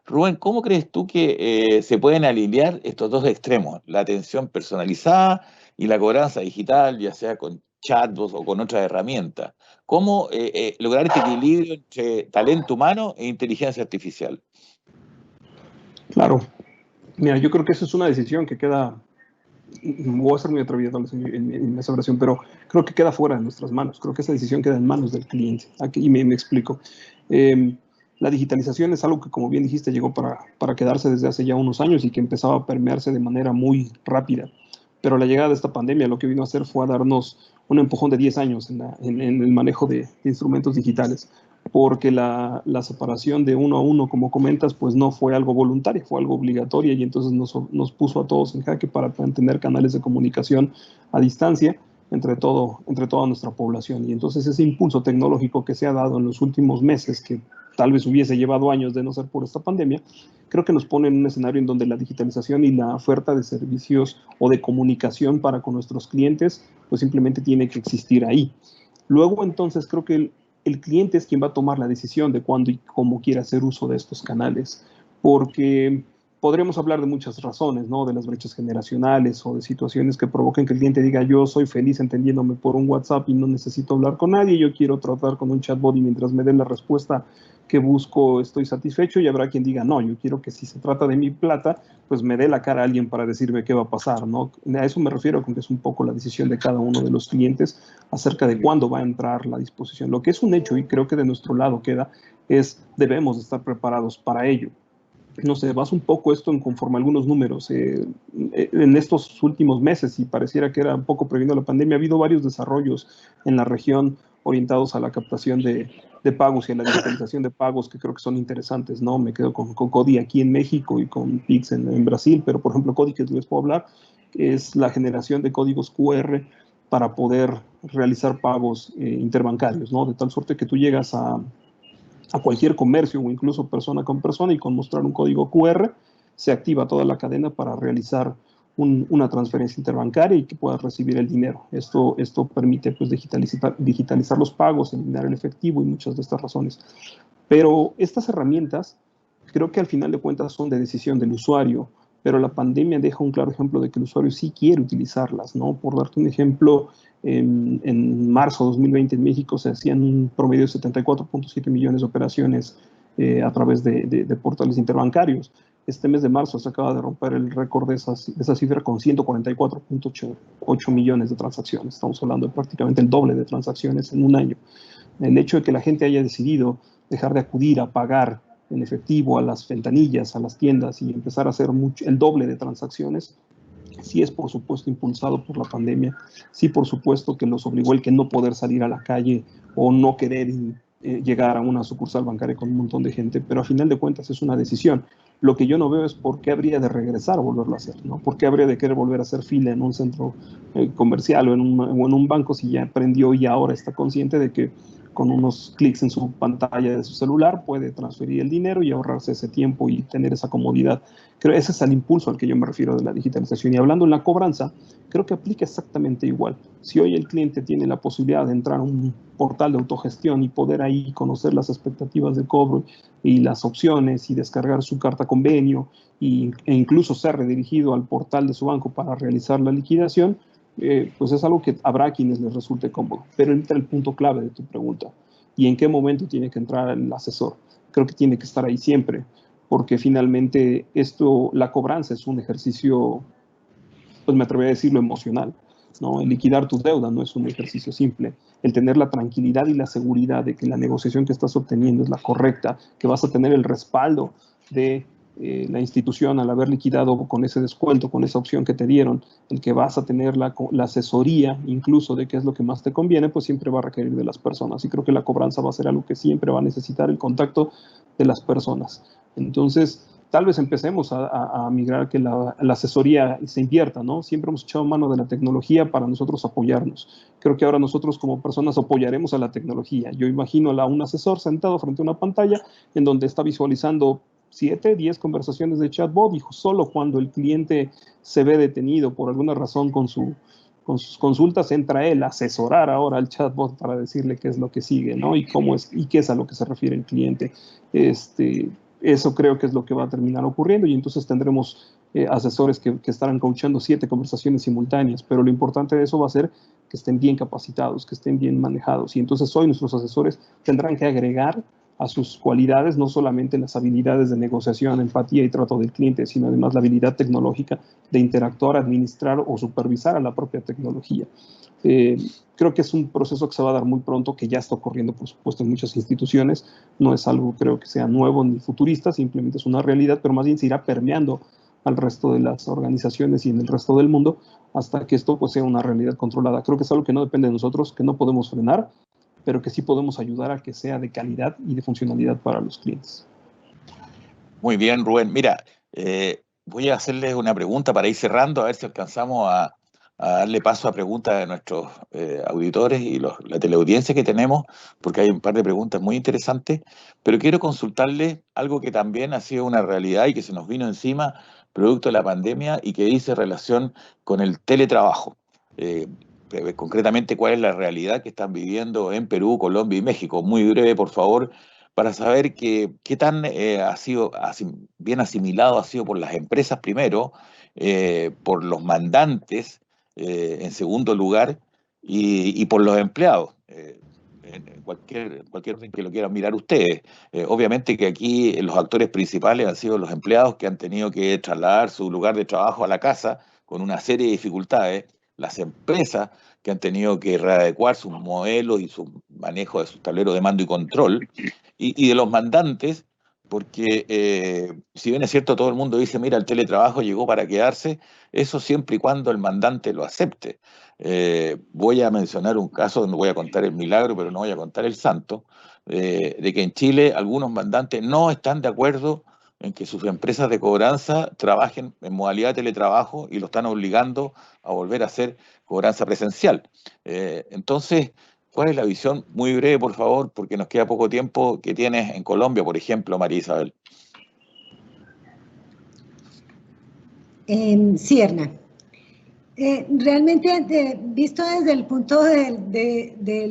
Rubén, ¿cómo crees tú que se pueden alinear estos dos extremos, la atención personalizada y la cobranza digital, ya sea con chatbots o con otras herramientas? ¿Cómo lograr este equilibrio entre talento humano e inteligencia artificial? Claro. Mira, yo creo que esa es una decisión que queda, voy a ser muy atrevido en esa oración, pero creo que queda fuera de nuestras manos. Creo que esa decisión queda en manos del cliente. Aquí, y me explico. La digitalización es algo que, como bien dijiste, llegó para quedarse desde hace ya unos años y que empezaba a permearse de manera muy rápida. Pero la llegada de esta pandemia lo que vino a hacer fue a darnos un empujón de 10 años en el manejo de instrumentos digitales, porque la separación de uno a uno, como comentas, pues no fue algo voluntario, fue algo obligatorio y entonces nos puso a todos en jaque para tener canales de comunicación a distancia entre toda nuestra población. Y entonces ese impulso tecnológico que se ha dado en los últimos meses, que tal vez hubiese llevado años de no ser por esta pandemia, creo que nos pone en un escenario en donde la digitalización y la oferta de servicios o de comunicación para con nuestros clientes, pues simplemente tiene que existir ahí. Luego, entonces, creo que el cliente es quien va a tomar la decisión de cuándo y cómo quiere hacer uso de estos canales, porque podríamos hablar de muchas razones, ¿no? De las brechas generacionales o de situaciones que provoquen que el cliente diga, yo soy feliz entendiéndome por un WhatsApp y no necesito hablar con nadie, yo quiero tratar con un chatbot y mientras me den la respuesta que busco estoy satisfecho, y habrá quien diga, no, yo quiero que si se trata de mi plata, pues me dé la cara a alguien para decirme qué va a pasar, ¿no? A eso me refiero con que es un poco la decisión de cada uno de los clientes acerca de cuándo va a entrar la disposición. Lo que es un hecho, y creo que de nuestro lado queda, es debemos estar preparados para ello. No sé, basa un poco esto en conforme a algunos números. En estos últimos meses, y pareciera que era un poco previendo la pandemia, ha habido varios desarrollos en la región orientados a la captación de pagos y a la digitalización de pagos que creo que son interesantes, ¿no? Me quedo con Codi aquí en México y con Pix en Brasil, pero por ejemplo Codi, que les puedo hablar, es la generación de códigos QR para poder realizar pagos interbancarios, ¿no? De tal suerte que tú llegas a cualquier comercio o incluso persona con persona y con mostrar un código QR se activa toda la cadena para realizar una transferencia interbancaria y que puedas recibir el dinero. Esto permite pues, digitalizar los pagos, eliminar el efectivo y muchas de estas razones. Pero estas herramientas creo que al final de cuentas son de decisión del usuario, pero la pandemia deja un claro ejemplo de que el usuario sí quiere utilizarlas, ¿no? Por darte un ejemplo, en marzo de 2020 en México se hacían un promedio de 74.7 millones de operaciones a través de portales interbancarios. Este mes de marzo se acaba de romper el récord de esa cifra con 144.8 millones de transacciones. Estamos hablando de prácticamente el doble de transacciones en un año. El hecho de que la gente haya decidido dejar de acudir a pagar en efectivo a las ventanillas, a las tiendas y empezar a hacer el doble de transacciones, sí es por supuesto impulsado por la pandemia, sí por supuesto que los obligó el que no poder salir a la calle o no querer llegar a una sucursal bancaria con un montón de gente, pero a final de cuentas es una decisión. Lo que yo no veo es por qué habría de regresar a volverlo a hacer, ¿no? ¿Por qué habría de querer volver a hacer fila en un centro comercial o en un banco si ya aprendió y ahora está consciente de que con unos clics en su pantalla de su celular puede transferir el dinero y ahorrarse ese tiempo y tener esa comodidad? Creo que ese es el impulso al que yo me refiero de la digitalización. Y hablando en la cobranza, creo que aplica exactamente igual. Si hoy el cliente tiene la posibilidad de entrar a un portal de autogestión y poder ahí conocer las expectativas de cobro y las opciones y descargar su carta convenio e incluso ser redirigido al portal de su banco para realizar la liquidación, pues es algo que habrá quienes les resulte cómodo. Pero entra el punto clave de tu pregunta. ¿Y en qué momento tiene que entrar el asesor? Creo que tiene que estar ahí siempre, porque finalmente la cobranza es un ejercicio, pues me atrevería a decirlo, emocional, ¿no? El liquidar tu deuda no es un ejercicio simple. El tener la tranquilidad y la seguridad de que la negociación que estás obteniendo es la correcta, que vas a tener el respaldo de la institución al haber liquidado con ese descuento, con esa opción que te dieron, el que vas a tener la asesoría incluso de qué es lo que más te conviene, pues siempre va a requerir de las personas. Y creo que la cobranza va a ser algo que siempre va a necesitar el contacto de las personas. Entonces, tal vez empecemos a migrar a que la asesoría se invierta, ¿no? Siempre hemos echado mano de la tecnología para nosotros apoyarnos. Creo que ahora nosotros como personas apoyaremos a la tecnología. Yo imagino a un asesor sentado frente a una pantalla en donde está visualizando 7, 10 conversaciones de chatbot y solo cuando el cliente se ve detenido por alguna razón con sus consultas, entra él a asesorar ahora al chatbot para decirle qué es lo que sigue, ¿no? Y cómo es, y qué es a lo que se refiere el cliente. Eso creo que es lo que va a terminar ocurriendo y entonces tendremos asesores que estarán coachando 7 conversaciones simultáneas, pero lo importante de eso va a ser que estén bien capacitados, que estén bien manejados y entonces hoy nuestros asesores tendrán que agregar a sus cualidades no solamente las habilidades de negociación, empatía y trato del cliente, sino además la habilidad tecnológica de interactuar, administrar o supervisar a la propia tecnología. Creo que es un proceso que se va a dar muy pronto, que ya está ocurriendo, por supuesto, en muchas instituciones. No es algo, creo que sea nuevo ni futurista, simplemente es una realidad, pero más bien se irá permeando al resto de las organizaciones y en el resto del mundo hasta que esto pues, sea una realidad controlada. Creo que es algo que no depende de nosotros, que no podemos frenar, pero que sí podemos ayudar a que sea de calidad y de funcionalidad para los clientes. Muy bien, Rubén. Mira, voy a hacerles una pregunta para ir cerrando, a ver si alcanzamos a darle paso a preguntas de nuestros auditores y la teleaudiencia que tenemos, porque hay un par de preguntas muy interesantes, pero quiero consultarles algo que también ha sido una realidad y que se nos vino encima producto de la pandemia y que dice relación con el teletrabajo. Concretamente, ¿cuál es la realidad que están viviendo en Perú, Colombia y México? Muy breve, por favor, para saber qué tan bien asimilado ha sido por las empresas primero, por los mandantes en segundo lugar y por los empleados. En cualquier orden que lo quieran mirar ustedes. Obviamente que aquí los actores principales han sido los empleados que han tenido que trasladar su lugar de trabajo a la casa con una serie de dificultades, las empresas que han tenido que readecuar sus modelos y su manejo de sus tableros de mando y control, y de los mandantes, porque si bien es cierto, todo el mundo dice, mira, el teletrabajo llegó para quedarse, eso siempre y cuando el mandante lo acepte. Voy a mencionar un caso, no voy a contar el milagro, pero no voy a contar el santo, de que en Chile algunos mandantes no están de acuerdo en que sus empresas de cobranza trabajen en modalidad de teletrabajo y lo están obligando a volver a hacer cobranza presencial. Entonces, ¿cuál es la visión, muy breve, por favor, porque nos queda poco tiempo, que tienes en Colombia, por ejemplo, María Isabel? Sí, Hernán. Realmente, visto desde el punto de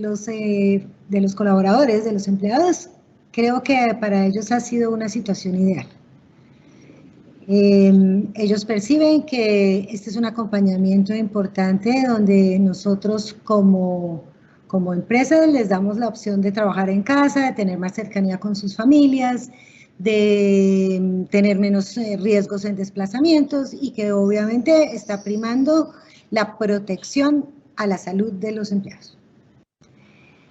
los colaboradores, de los empleados, creo que para ellos ha sido una situación ideal. Ellos perciben que este es un acompañamiento importante donde nosotros como empresa les damos la opción de trabajar en casa, de tener más cercanía con sus familias, de tener menos riesgos en desplazamientos y que obviamente está primando la protección a la salud de los empleados.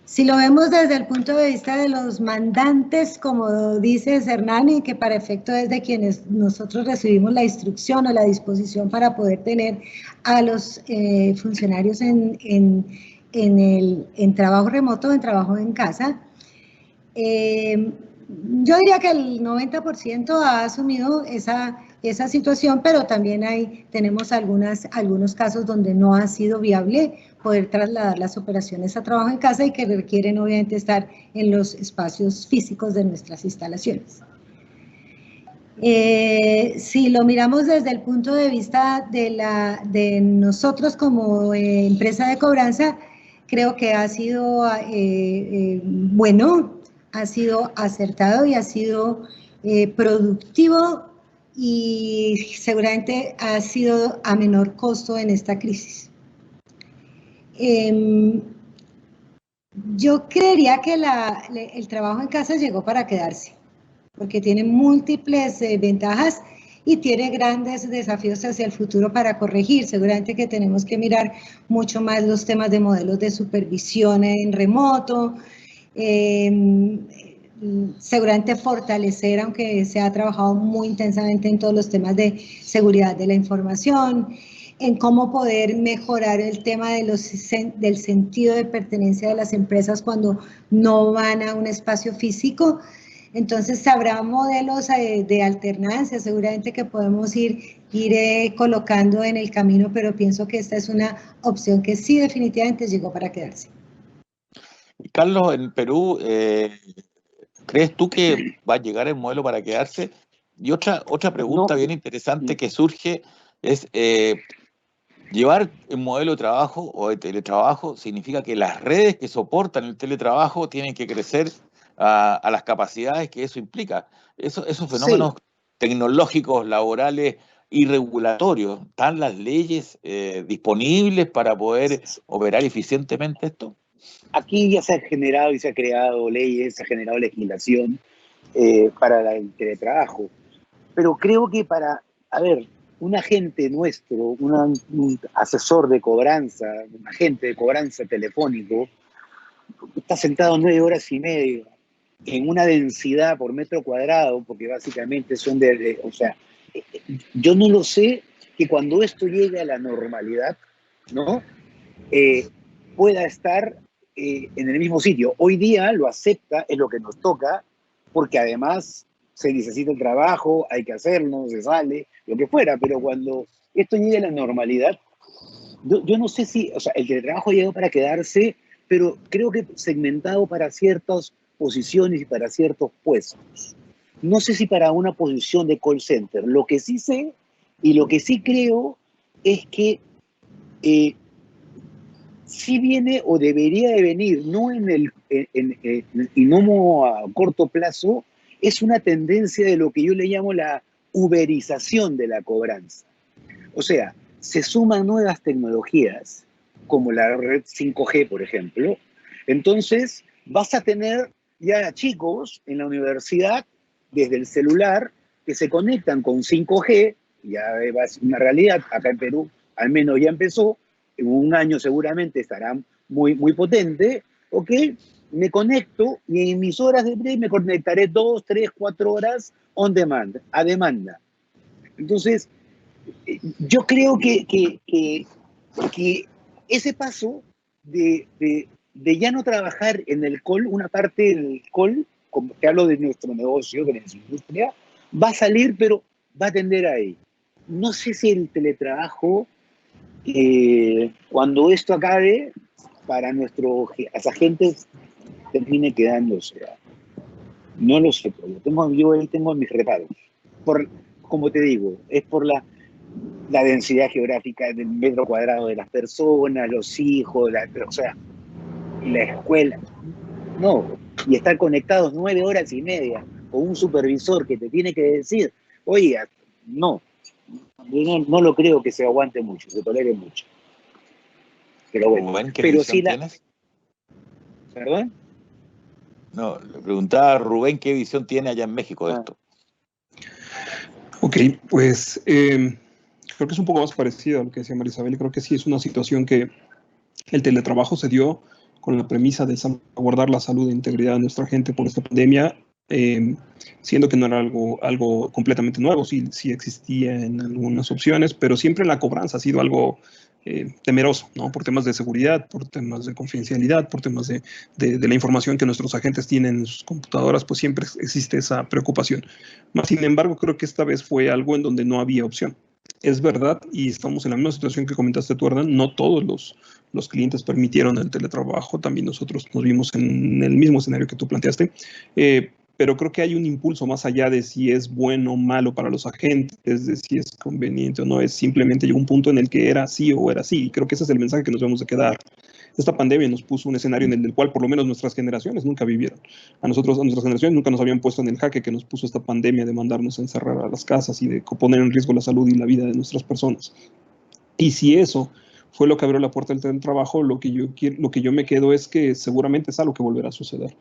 Si lo vemos desde el punto de vista de los mandantes, como dice Hernán, que para efecto es de quienes nosotros recibimos la instrucción o la disposición para poder tener a los funcionarios en trabajo remoto, en trabajo en casa, yo diría que el 90% ha asumido esa situación, pero también tenemos algunos casos donde no ha sido viable poder trasladar las operaciones a trabajo en casa y que requieren obviamente estar en los espacios físicos de nuestras instalaciones. Si lo miramos desde el punto de vista de nosotros como empresa de cobranza, creo que ha sido bueno, ha sido acertado y ha sido productivo y seguramente ha sido a menor costo en esta crisis. Yo creería que el trabajo en casa llegó para quedarse, porque tiene múltiples ventajas y tiene grandes desafíos hacia el futuro para corregir. Seguramente que tenemos que mirar mucho más los temas de modelos de supervisión en remoto, seguramente fortalecer, aunque se ha trabajado muy intensamente en todos los temas de seguridad de la información, en cómo poder mejorar el tema del sentido de pertenencia de las empresas cuando no van a un espacio físico. Entonces habrá modelos de alternancia, seguramente que podemos ir colocando en el camino, pero pienso que esta es una opción que sí definitivamente llegó para quedarse. Carlos, en Perú, ¿crees tú que va a llegar el modelo para quedarse? Y otra pregunta bien interesante que surge es, llevar el modelo de trabajo o de teletrabajo significa que las redes que soportan el teletrabajo tienen que crecer a las capacidades que eso implica. Esos fenómenos tecnológicos, laborales y regulatorios, ¿están las leyes disponibles para poder operar eficientemente esto? Aquí ya se ha generado y se ha creado leyes, se ha generado legislación para el teletrabajo. Pero creo que un agente nuestro, un asesor de cobranza, un agente de cobranza telefónico, está sentado 9 horas y media en una densidad por metro cuadrado, porque básicamente son o sea, yo no lo sé que cuando esto llegue a la normalidad, ¿no? Pueda estar en el mismo sitio. Hoy día lo acepta, es lo que nos toca, porque además se necesita el trabajo, hay que hacerlo, se sale, lo que fuera, pero cuando esto llegue a la normalidad, yo no sé si, o sea, el teletrabajo llegó para quedarse, pero creo que segmentado para ciertas posiciones y para ciertos puestos. No sé si para una posición de call center. Lo que sí sé y lo que sí creo es que sí viene o debería de venir, no y no a corto plazo, es una tendencia de lo que yo le llamo la uberización de la cobranza. O sea, se suman nuevas tecnologías, como la red 5G, por ejemplo. Entonces, vas a tener ya chicos en la universidad, desde el celular, que se conectan con 5G, ya es una realidad, acá en Perú al menos ya empezó, en un año seguramente estará muy, muy potente, ¿ok? Me conecto y en mis horas de break me conectaré 2, 3, 4 horas on demand, a demanda. Entonces, yo creo que ese paso de ya no trabajar en el call, una parte del call, como te hablo de nuestro negocio, de nuestra industria, va a salir, pero va a tender ahí. No sé si el teletrabajo, cuando esto acabe, para nuestros agentes termine quedándose. No lo sé, pero yo ahí tengo mis reparos. Como te digo, es por la densidad geográfica del metro cuadrado de las personas, los hijos, o sea, la escuela. No, y estar conectados 9 horas y media con un supervisor que te tiene que decir, oiga, no, no lo creo que se aguante mucho, se tolere mucho. Pero bueno, Rubén, ¿qué pero visión sí tienes? ¿Perdón? No, le preguntaba a Rubén qué visión tiene allá en México de esto. Ok, pues creo que es un poco más parecido a lo que decía Marisabel. Creo que sí es una situación que el teletrabajo se dio con la premisa de salvaguardar la salud e integridad de nuestra gente por esta pandemia, siendo que no era algo completamente nuevo, sí existía en algunas opciones, pero siempre la cobranza ha sido algo temeroso, ¿no? Por temas de seguridad, por temas de confidencialidad, por temas de la información que nuestros agentes tienen en sus computadoras, pues siempre existe esa preocupación. Más sin embargo, creo que esta vez fue algo en donde no había opción. Es verdad, y estamos en la misma situación que comentaste tú, Hernán, no todos los clientes permitieron el teletrabajo, también nosotros nos vimos en el mismo escenario que tú planteaste, pero creo que hay un impulso más allá de si es bueno o malo para los agentes, de si es conveniente o no, es simplemente llegó un punto en el que era así o era así, y creo que ese es el mensaje que nos debemos de quedar. Esta pandemia nos puso un escenario en el cual por lo menos nuestras generaciones nunca vivieron. A nuestras generaciones nunca nos habían puesto en el jaque que nos puso esta pandemia de mandarnos a encerrar a las casas y de poner en riesgo la salud y la vida de nuestras personas. Y si eso fue lo que abrió la puerta del teletrabajo, lo que yo me quedo es que seguramente es algo que volverá a suceder.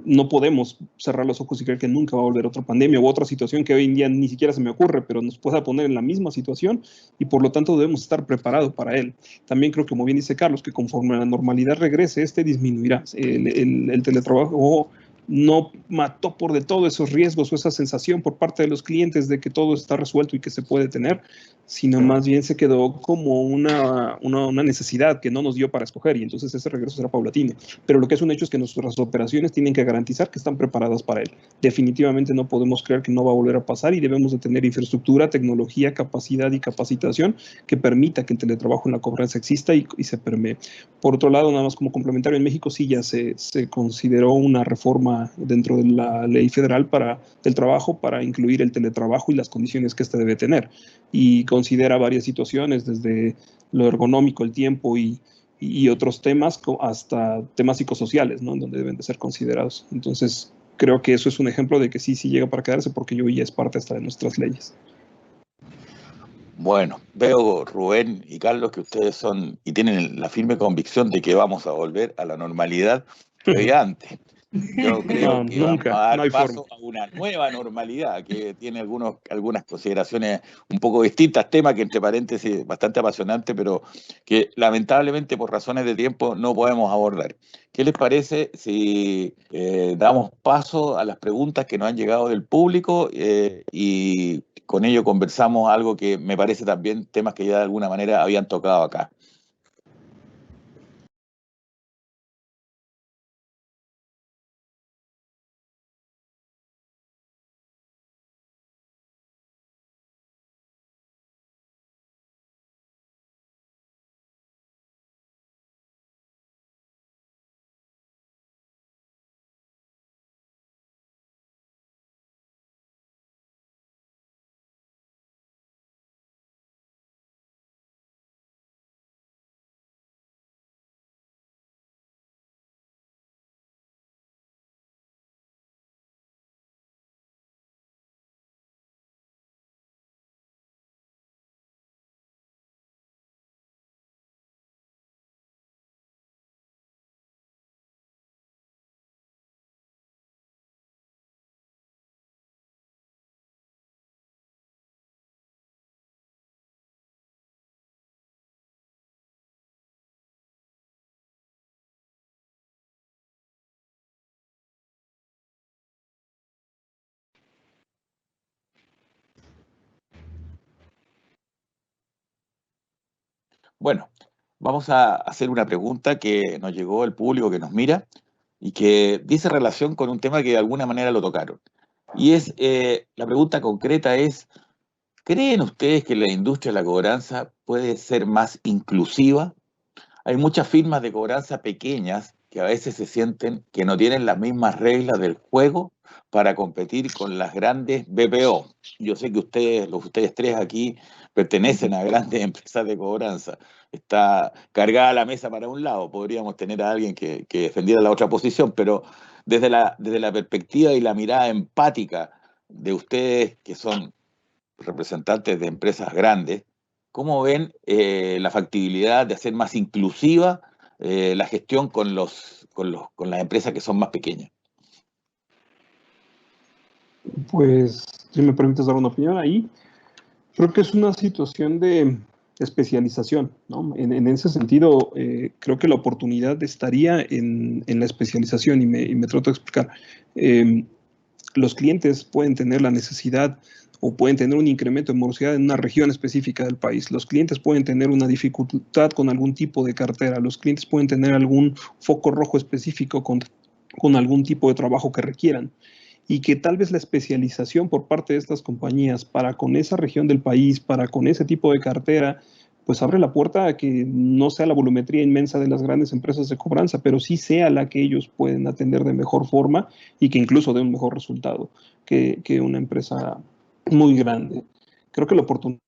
No podemos cerrar los ojos y creer que nunca va a volver otra pandemia u otra situación que hoy en día ni siquiera se me ocurre, pero nos pueda poner en la misma situación y por lo tanto debemos estar preparados para él. También creo que, como bien dice Carlos, que conforme la normalidad regrese, disminuirá. El teletrabajo no mató por de todo esos riesgos o esa sensación por parte de los clientes de que todo está resuelto y que se puede tener, sino más bien se quedó como una necesidad que no nos dio para escoger y entonces ese regreso será paulatino. Pero lo que es un hecho es que nuestras operaciones tienen que garantizar que están preparadas para él. Definitivamente no podemos creer que no va a volver a pasar y debemos de tener infraestructura, tecnología, capacidad y capacitación que permita que el teletrabajo en la cobranza exista y se permee. Por otro lado, nada más como complementario, en México sí ya se consideró una reforma dentro de la ley federal del trabajo para incluir el teletrabajo y las condiciones que este debe tener. Y considera varias situaciones, desde lo ergonómico, el tiempo y otros temas, hasta temas psicosociales, ¿no? En donde deben de ser considerados. Entonces, creo que eso es un ejemplo de que sí llega para quedarse, porque yo ya es parte hasta de nuestras leyes. Bueno, veo, Rubén y Carlos, que ustedes son y tienen la firme convicción de que vamos a volver a la normalidad que había antes. Yo creo No, que vamos a nunca, no dar hay forma. paso a una nueva normalidad que tiene algunas consideraciones un poco distintas, tema que entre paréntesis bastante apasionante, pero que lamentablemente por razones de tiempo no podemos abordar. ¿Qué les parece si damos paso a las preguntas que nos han llegado del público y con ello conversamos algo que me parece también temas que ya de alguna manera habían tocado acá? Bueno, vamos a hacer una pregunta que nos llegó el público que nos mira y que dice relación con un tema que de alguna manera lo tocaron. Y la pregunta concreta es, ¿creen ustedes que la industria de la cobranza puede ser más inclusiva? Hay muchas firmas de cobranza pequeñas que a veces se sienten que no tienen las mismas reglas del juego para competir con las grandes BPO. Yo sé que ustedes tres aquí pertenecen a grandes empresas de cobranza. Está cargada la mesa para un lado, podríamos tener a alguien que defendiera la otra posición, pero desde la perspectiva y la mirada empática de ustedes que son representantes de empresas grandes, ¿cómo ven la factibilidad de hacer más inclusiva la gestión con las empresas que son más pequeñas? Pues, si me permites dar una opinión ahí, creo que es una situación de especialización, ¿no? En ese sentido, creo que la oportunidad estaría en la especialización y me trato de explicar. Los clientes pueden tener la necesidad o pueden tener un incremento de morosidad en una región específica del país. Los clientes pueden tener una dificultad con algún tipo de cartera. Los clientes pueden tener algún foco rojo específico con algún tipo de trabajo que requieran. Y que tal vez la especialización por parte de estas compañías para con esa región del país, para con ese tipo de cartera, pues abre la puerta a que no sea la volumetría inmensa de las grandes empresas de cobranza, pero sí sea la que ellos pueden atender de mejor forma y que incluso dé un mejor resultado que una empresa muy grande. Creo que la oportunidad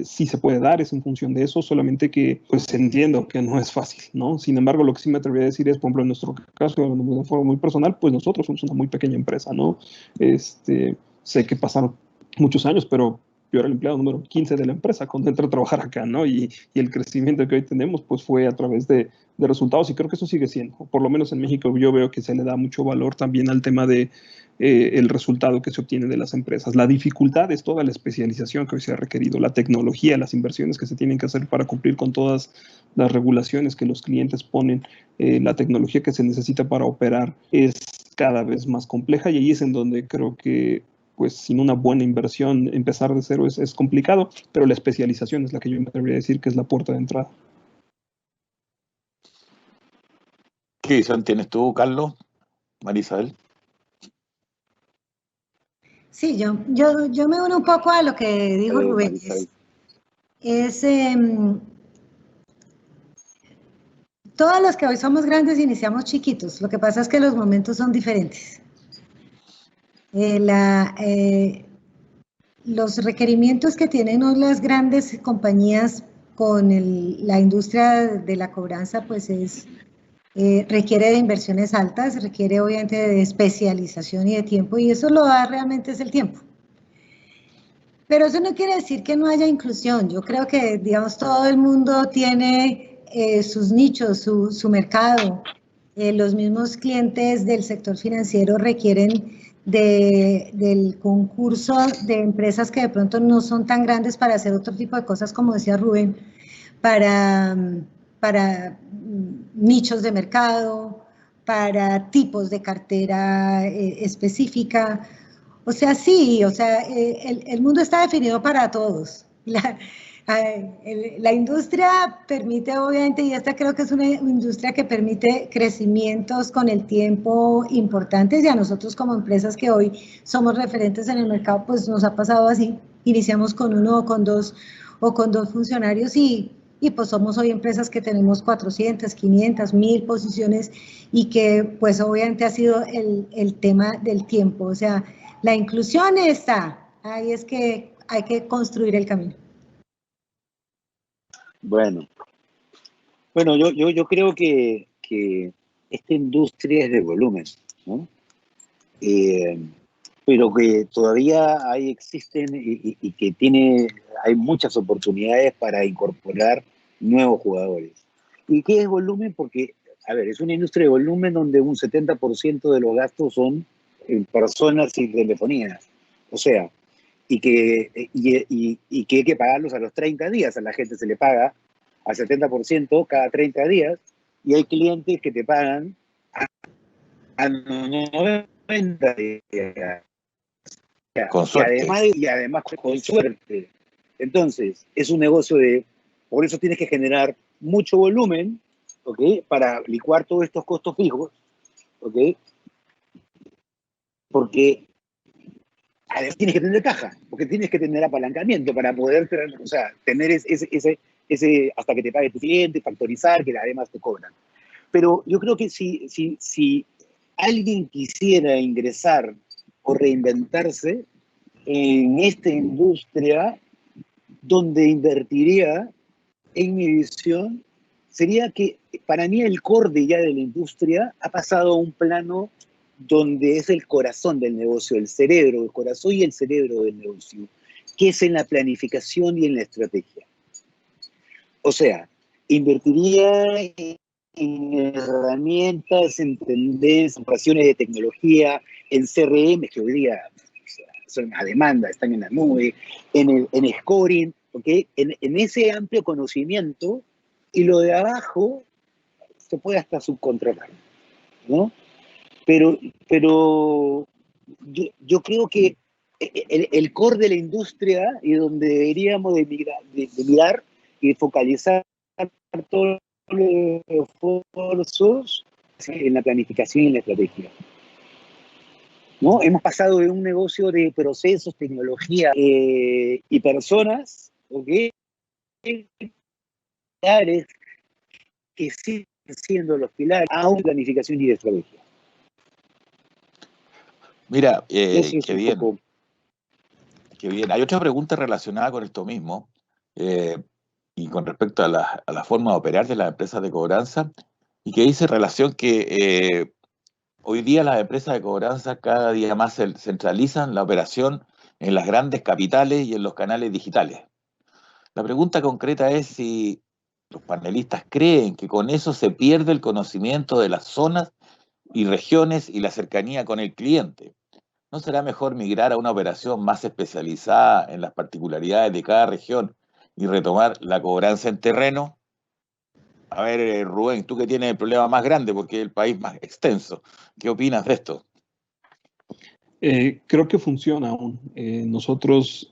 sí se puede dar, es en función de eso, solamente que pues entiendo que no es fácil, ¿no? Sin embargo, lo que sí me atrevería a decir es, por ejemplo, en nuestro caso, de forma muy personal, pues nosotros somos una muy pequeña empresa, ¿no? Sé que pasaron muchos años, pero yo era el empleado número 15 de la empresa cuando entré a trabajar acá, ¿no? Y el crecimiento que hoy tenemos, pues fue a través de resultados y creo que eso sigue siendo. Por lo menos en México yo veo que se le da mucho valor también al tema de el resultado que se obtiene de las empresas. La dificultad es toda la especialización que hoy se ha requerido, la tecnología, las inversiones que se tienen que hacer para cumplir con todas las regulaciones que los clientes ponen, la tecnología que se necesita para operar es cada vez más compleja y ahí es en donde creo que pues sin una buena inversión empezar de cero es complicado, pero la especialización es la que yo me atrevería a decir que es la puerta de entrada. ¿Qué visión tienes tú, Carlos? María Isabel. Sí, yo me uno un poco a lo que dijo Rubén. Todos los que hoy somos grandes iniciamos chiquitos. Lo que pasa es que los momentos son diferentes. Los requerimientos que tienen hoy las grandes compañías con la industria de la cobranza, pues requiere de inversiones altas, requiere obviamente de especialización y de tiempo, y eso lo da realmente es el tiempo. Pero eso no quiere decir que no haya inclusión. Yo creo que, digamos, todo el mundo tiene sus nichos, su mercado. Los mismos clientes del sector financiero requieren del concurso de empresas que de pronto no son tan grandes para hacer otro tipo de cosas, como decía Rubén, para nichos de mercado, para tipos de cartera específica. O sea, sí, o sea, el mundo está definido para todos. La industria permite, obviamente, y esta creo que es una industria que permite crecimientos con el tiempo importantes, y a nosotros como empresas que hoy somos referentes en el mercado, pues nos ha pasado así. Iniciamos con uno o con dos funcionarios y pues somos hoy empresas que tenemos 400, 500, 1000 posiciones y que pues obviamente ha sido el tema del tiempo. O sea, la inclusión está, ahí es que hay que construir el camino. Bueno, yo creo que esta industria es de volumen, ¿no? Pero que todavía existen y que hay muchas oportunidades para incorporar nuevos jugadores. ¿Y qué es volumen? Porque, a ver, es una industria de volumen donde un 70% de los gastos son en personas y telefonía. O sea, y que hay que pagarlos a los 30 días. A la gente se le paga al 70% cada 30 días y hay clientes que te pagan a 90 días. Con suerte. Y además con suerte. Entonces, es un negocio de Por eso tienes que generar mucho volumen, ¿ok? Para licuar todos estos costos fijos, ¿ok? Porque además tienes que tener caja, porque tienes que tener apalancamiento para poder o sea, tener ese hasta que te pague tu cliente, factorizar, que además te cobran. Pero yo creo que si alguien quisiera ingresar o reinventarse en esta industria, donde invertiría, en mi visión, sería que para mí el core ya de la industria ha pasado a un plano donde es el corazón del negocio, el cerebro, el corazón y el cerebro del negocio, que es en la planificación y en la estrategia. O sea, invertiría en herramientas, en tendencias, en operaciones de tecnología, en CRM, que hoy día son a demanda, están en la nube, en scoring, ¿okay? En ese amplio conocimiento, y lo de abajo se puede hasta subcontratar, ¿no? Pero yo creo que el core de la industria y donde deberíamos de mirar y focalizar todos los esfuerzos en la planificación y en la estrategia, ¿no? Hemos pasado de un negocio de procesos, tecnología y personas, ¿ok? Pilares que siguen siendo los pilares a una planificación y de estrategia. Mira, Eso es qué un bien, poco. qué bien. Hay otra pregunta relacionada con esto mismo, y con respecto a la forma de operar de las empresas de cobranza, y que dice relación que hoy día las empresas de cobranza cada día más centralizan la operación en las grandes capitales y en los canales digitales. La pregunta concreta es si los panelistas creen que con eso se pierde el conocimiento de las zonas y regiones y la cercanía con el cliente. ¿No será mejor migrar a una operación más especializada en las particularidades de cada región y retomar la cobranza en terreno? A ver, Rubén, tú que tienes el problema más grande porque es el país más extenso, ¿qué opinas de esto? Creo que funciona aún. Nosotros,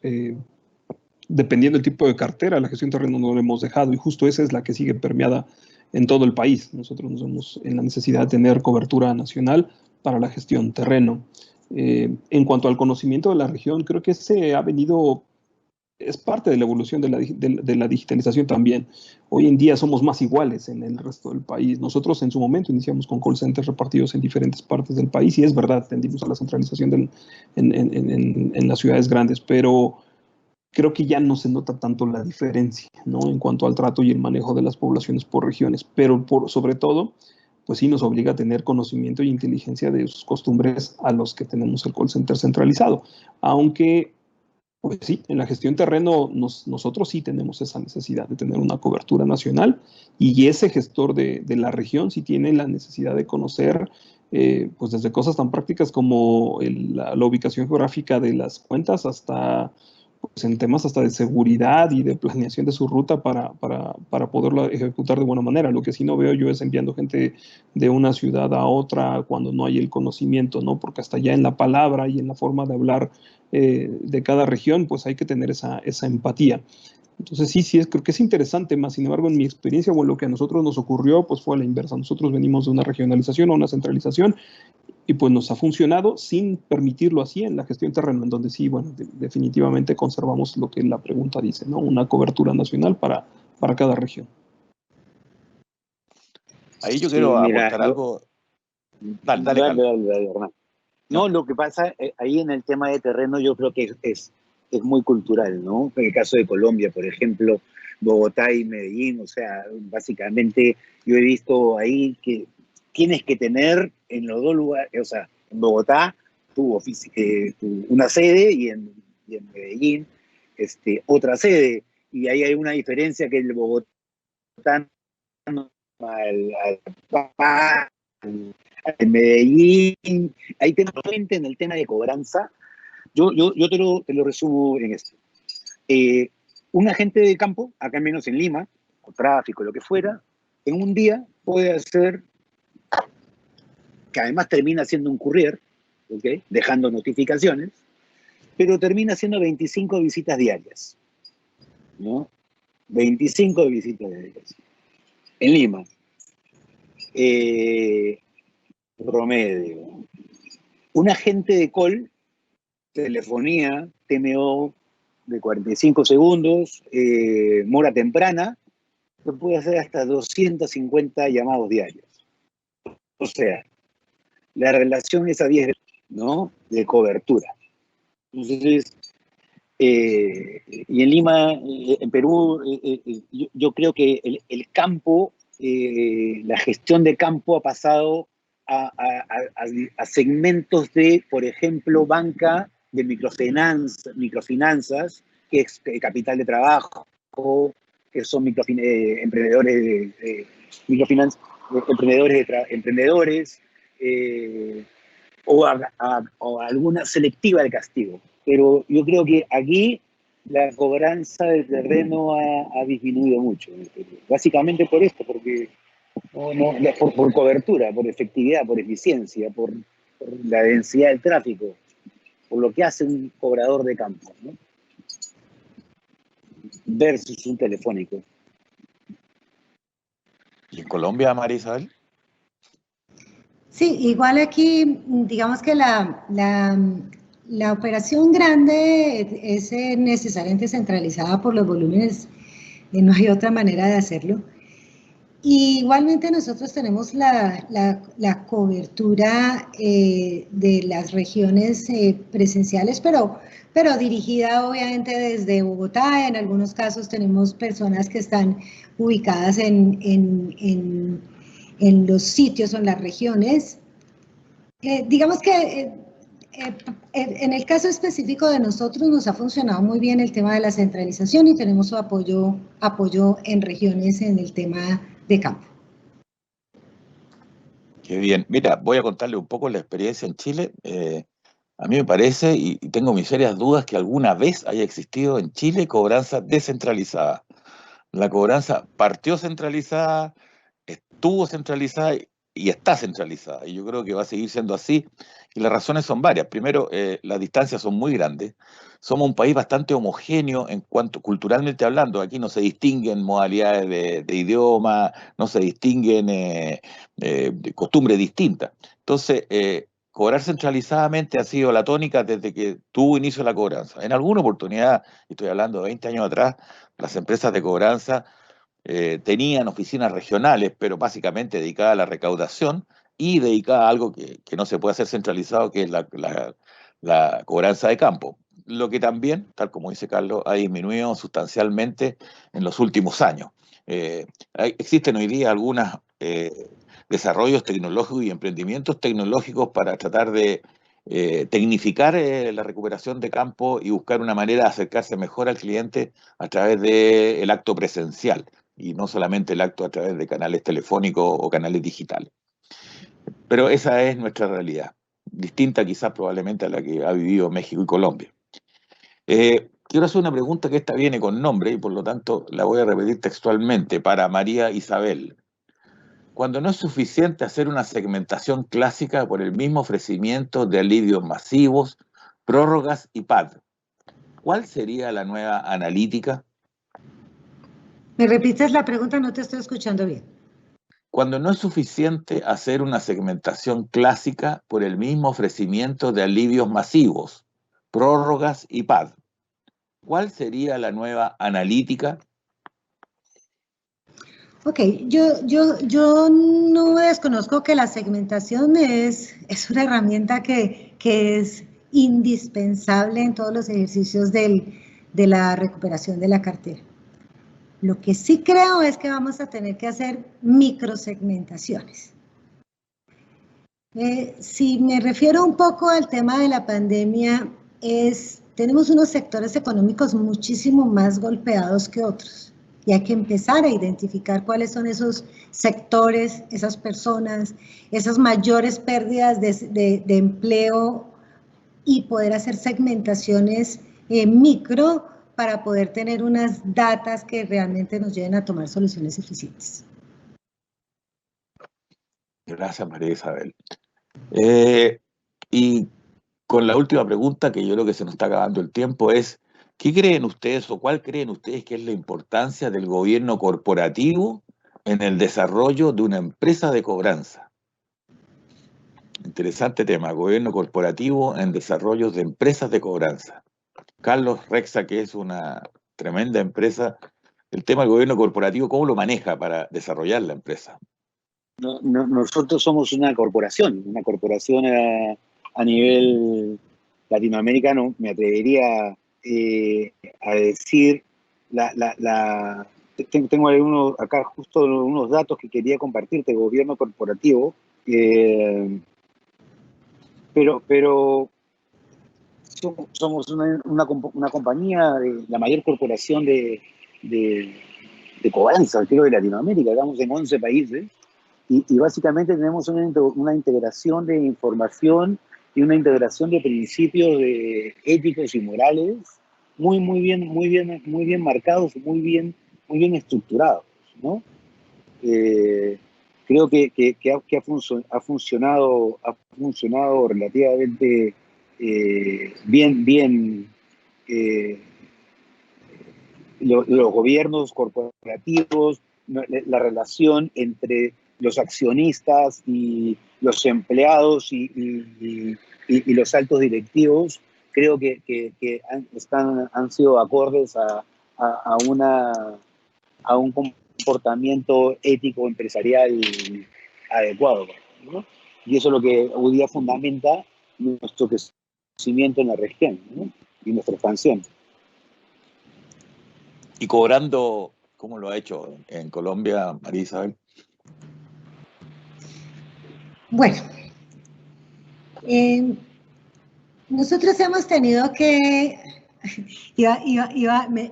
dependiendo del tipo de cartera, la gestión terreno no lo hemos dejado y justo esa es la que sigue permeada en todo el país. Nosotros nos vemos en la necesidad de tener cobertura nacional para la gestión terreno. En cuanto al conocimiento de la región, creo que se ha venido, es parte de la evolución de la digitalización también. Hoy en día somos más iguales en el resto del país. Nosotros en su momento iniciamos con call centers repartidos en diferentes partes del país y es verdad, tendimos a la centralización en las ciudades grandes, pero creo que ya no se nota tanto la diferencia, ¿no? En cuanto al trato y el manejo de las poblaciones por regiones, pero sobre todo, pues sí nos obliga a tener conocimiento y inteligencia de sus costumbres a los que tenemos el call center centralizado, aunque pues sí, en la gestión terreno nosotros sí tenemos esa necesidad de tener una cobertura nacional y ese gestor de la región sí tiene la necesidad de conocer pues desde cosas tan prácticas como la ubicación geográfica de las cuentas hasta pues en temas hasta de seguridad y de planeación de su ruta para poderlo ejecutar de buena manera. Lo que sí no veo yo es enviando gente de una ciudad a otra cuando no hay el conocimiento, ¿no? Porque hasta ya en la palabra y en la forma de hablar de cada región, pues hay que tener esa empatía. Entonces sí, creo que es interesante, más sin embargo en mi experiencia o en lo que a nosotros nos ocurrió, pues fue a la inversa. Nosotros venimos de una regionalización a una centralización y pues nos ha funcionado sin permitirlo así en la gestión terreno, en donde sí, bueno, definitivamente conservamos lo que la pregunta dice, ¿no? Una cobertura nacional para cada región. Ahí yo Sí, quiero mira, aportar algo. Dale, Carlos. dale, Hernán. No, lo que pasa ahí en el tema de terreno yo creo que es muy cultural, ¿no? En el caso de Colombia, por ejemplo, Bogotá y Medellín, o sea, básicamente yo he visto ahí que tienes que tener en los dos lugares, o sea, en Bogotá tuvo una sede y en Medellín otra sede, y ahí hay una diferencia que el bogotano al papá, en Medellín, ahí tenemos en el tema de cobranza. Yo te lo resumo en esto. Un agente de campo, acá menos en Lima, o tráfico, lo que fuera, en un día puede hacer, que además termina siendo un courier, ¿okay? Dejando notificaciones, pero termina haciendo 25 visitas diarias, ¿no? 25 visitas diarias. En Lima, promedio. Un agente de call, telefonía, TMO de 45 segundos, mora temprana, que puede hacer hasta 250 llamados diarios. O sea, la relación es a 10, ¿no?, de cobertura. Entonces, y en Lima, en Perú, yo creo que el campo, la gestión de campo ha pasado a segmentos de, por ejemplo, banca de microfinanzas, que es capital de trabajo, que son emprendedores emprendedores, o alguna selectiva de castigo. Pero yo creo que aquí la cobranza del terreno ha disminuido mucho. Básicamente por esto, porque por cobertura, por efectividad, por eficiencia, por la densidad del tráfico, por lo que hace un cobrador de campo, ¿no?, versus un telefónico. ¿Y en Colombia, María Isabel? Sí, igual aquí, digamos que la operación grande es necesariamente centralizada por los volúmenes, no hay otra manera de hacerlo. Y igualmente nosotros tenemos la cobertura de las regiones presenciales, pero dirigida obviamente desde Bogotá. En algunos casos tenemos personas que están ubicadas en los sitios o en las regiones. Digamos que en el caso específico de nosotros nos ha funcionado muy bien el tema de la centralización y tenemos su apoyo en regiones en el tema de campo. Qué bien. Mira, voy a contarle un poco la experiencia en Chile. A mí me parece, y tengo mis serias dudas, que alguna vez haya existido en Chile cobranza descentralizada. La cobranza partió centralizada, estuvo centralizada y está centralizada. Y yo creo que va a seguir siendo así. Y las razones son varias. Primero, las distancias son muy grandes. Somos un país bastante homogéneo en cuanto culturalmente hablando. Aquí no se distinguen modalidades de idioma, no se distinguen de costumbres distintas. Entonces, cobrar centralizadamente ha sido la tónica desde que tuvo inicio la cobranza. En alguna oportunidad, estoy hablando de 20 años atrás, las empresas de cobranza tenían oficinas regionales, pero básicamente dedicadas a la recaudación y dedicadas a algo que no se puede hacer centralizado, que es la cobranza de campo. Lo que también, tal como dice Carlos, ha disminuido sustancialmente en los últimos años. Existen hoy día algunos desarrollos tecnológicos y emprendimientos tecnológicos para tratar de tecnificar la recuperación de campo y buscar una manera de acercarse mejor al cliente a través del acto presencial y no solamente el acto a través de canales telefónicos o canales digitales. Pero esa es nuestra realidad, distinta quizás probablemente a la que ha vivido México y Colombia. Quiero hacer una pregunta que esta viene con nombre y por lo tanto la voy a repetir textualmente para María Isabel. Cuando no es suficiente hacer una segmentación clásica por el mismo ofrecimiento de alivios masivos, prórrogas y PAD, ¿cuál sería la nueva analítica? ¿Me repites la pregunta? No te estoy escuchando bien. Cuando no es suficiente hacer una segmentación clásica por el mismo ofrecimiento de alivios masivos, prórrogas y PAD, ¿cuál sería la nueva analítica? Ok, yo no desconozco que la segmentación es una herramienta que es indispensable en todos los ejercicios de la recuperación de la cartera. Lo que sí creo es que vamos a tener que hacer microsegmentaciones. Si me refiero un poco al tema de la pandemia, tenemos unos sectores económicos muchísimo más golpeados que otros. Y hay que empezar a identificar cuáles son esos sectores, esas personas, esas mayores pérdidas de empleo y poder hacer segmentaciones micro para poder tener unas datas que realmente nos lleven a tomar soluciones eficientes. Gracias, María Isabel. Y con la última pregunta, que yo creo que se nos está acabando el tiempo, es ¿Qué creen ustedes o cuál creen ustedes que es la importancia del gobierno corporativo en el desarrollo de una empresa de cobranza? Interesante tema, gobierno corporativo en desarrollo de empresas de cobranza. Carlos Rexa, que es una tremenda empresa, el tema del gobierno corporativo, ¿cómo lo maneja para desarrollar la empresa? Nosotros somos una corporación a nivel latinoamericano, me atrevería a decir, tengo acá justo unos datos que quería compartirte, gobierno corporativo, pero somos una compañía, la mayor corporación de cobranza, creo, de Latinoamérica, estamos en 11 países, y básicamente tenemos una integración de información y una integración de principios éticos y morales muy bien marcados, muy bien estructurados, ¿no? Creo que ha funcionado relativamente bien los gobiernos corporativos, la relación entre los accionistas y los empleados y los altos directivos, creo que han sido acordes a un comportamiento ético empresarial adecuado, ¿no? Y eso es lo que hoy día fundamenta nuestro crecimiento en la región, ¿no? Y nuestra expansión. Y cobrando, ¿cómo lo ha hecho en Colombia, María Isabel? Bueno, nosotros hemos tenido que...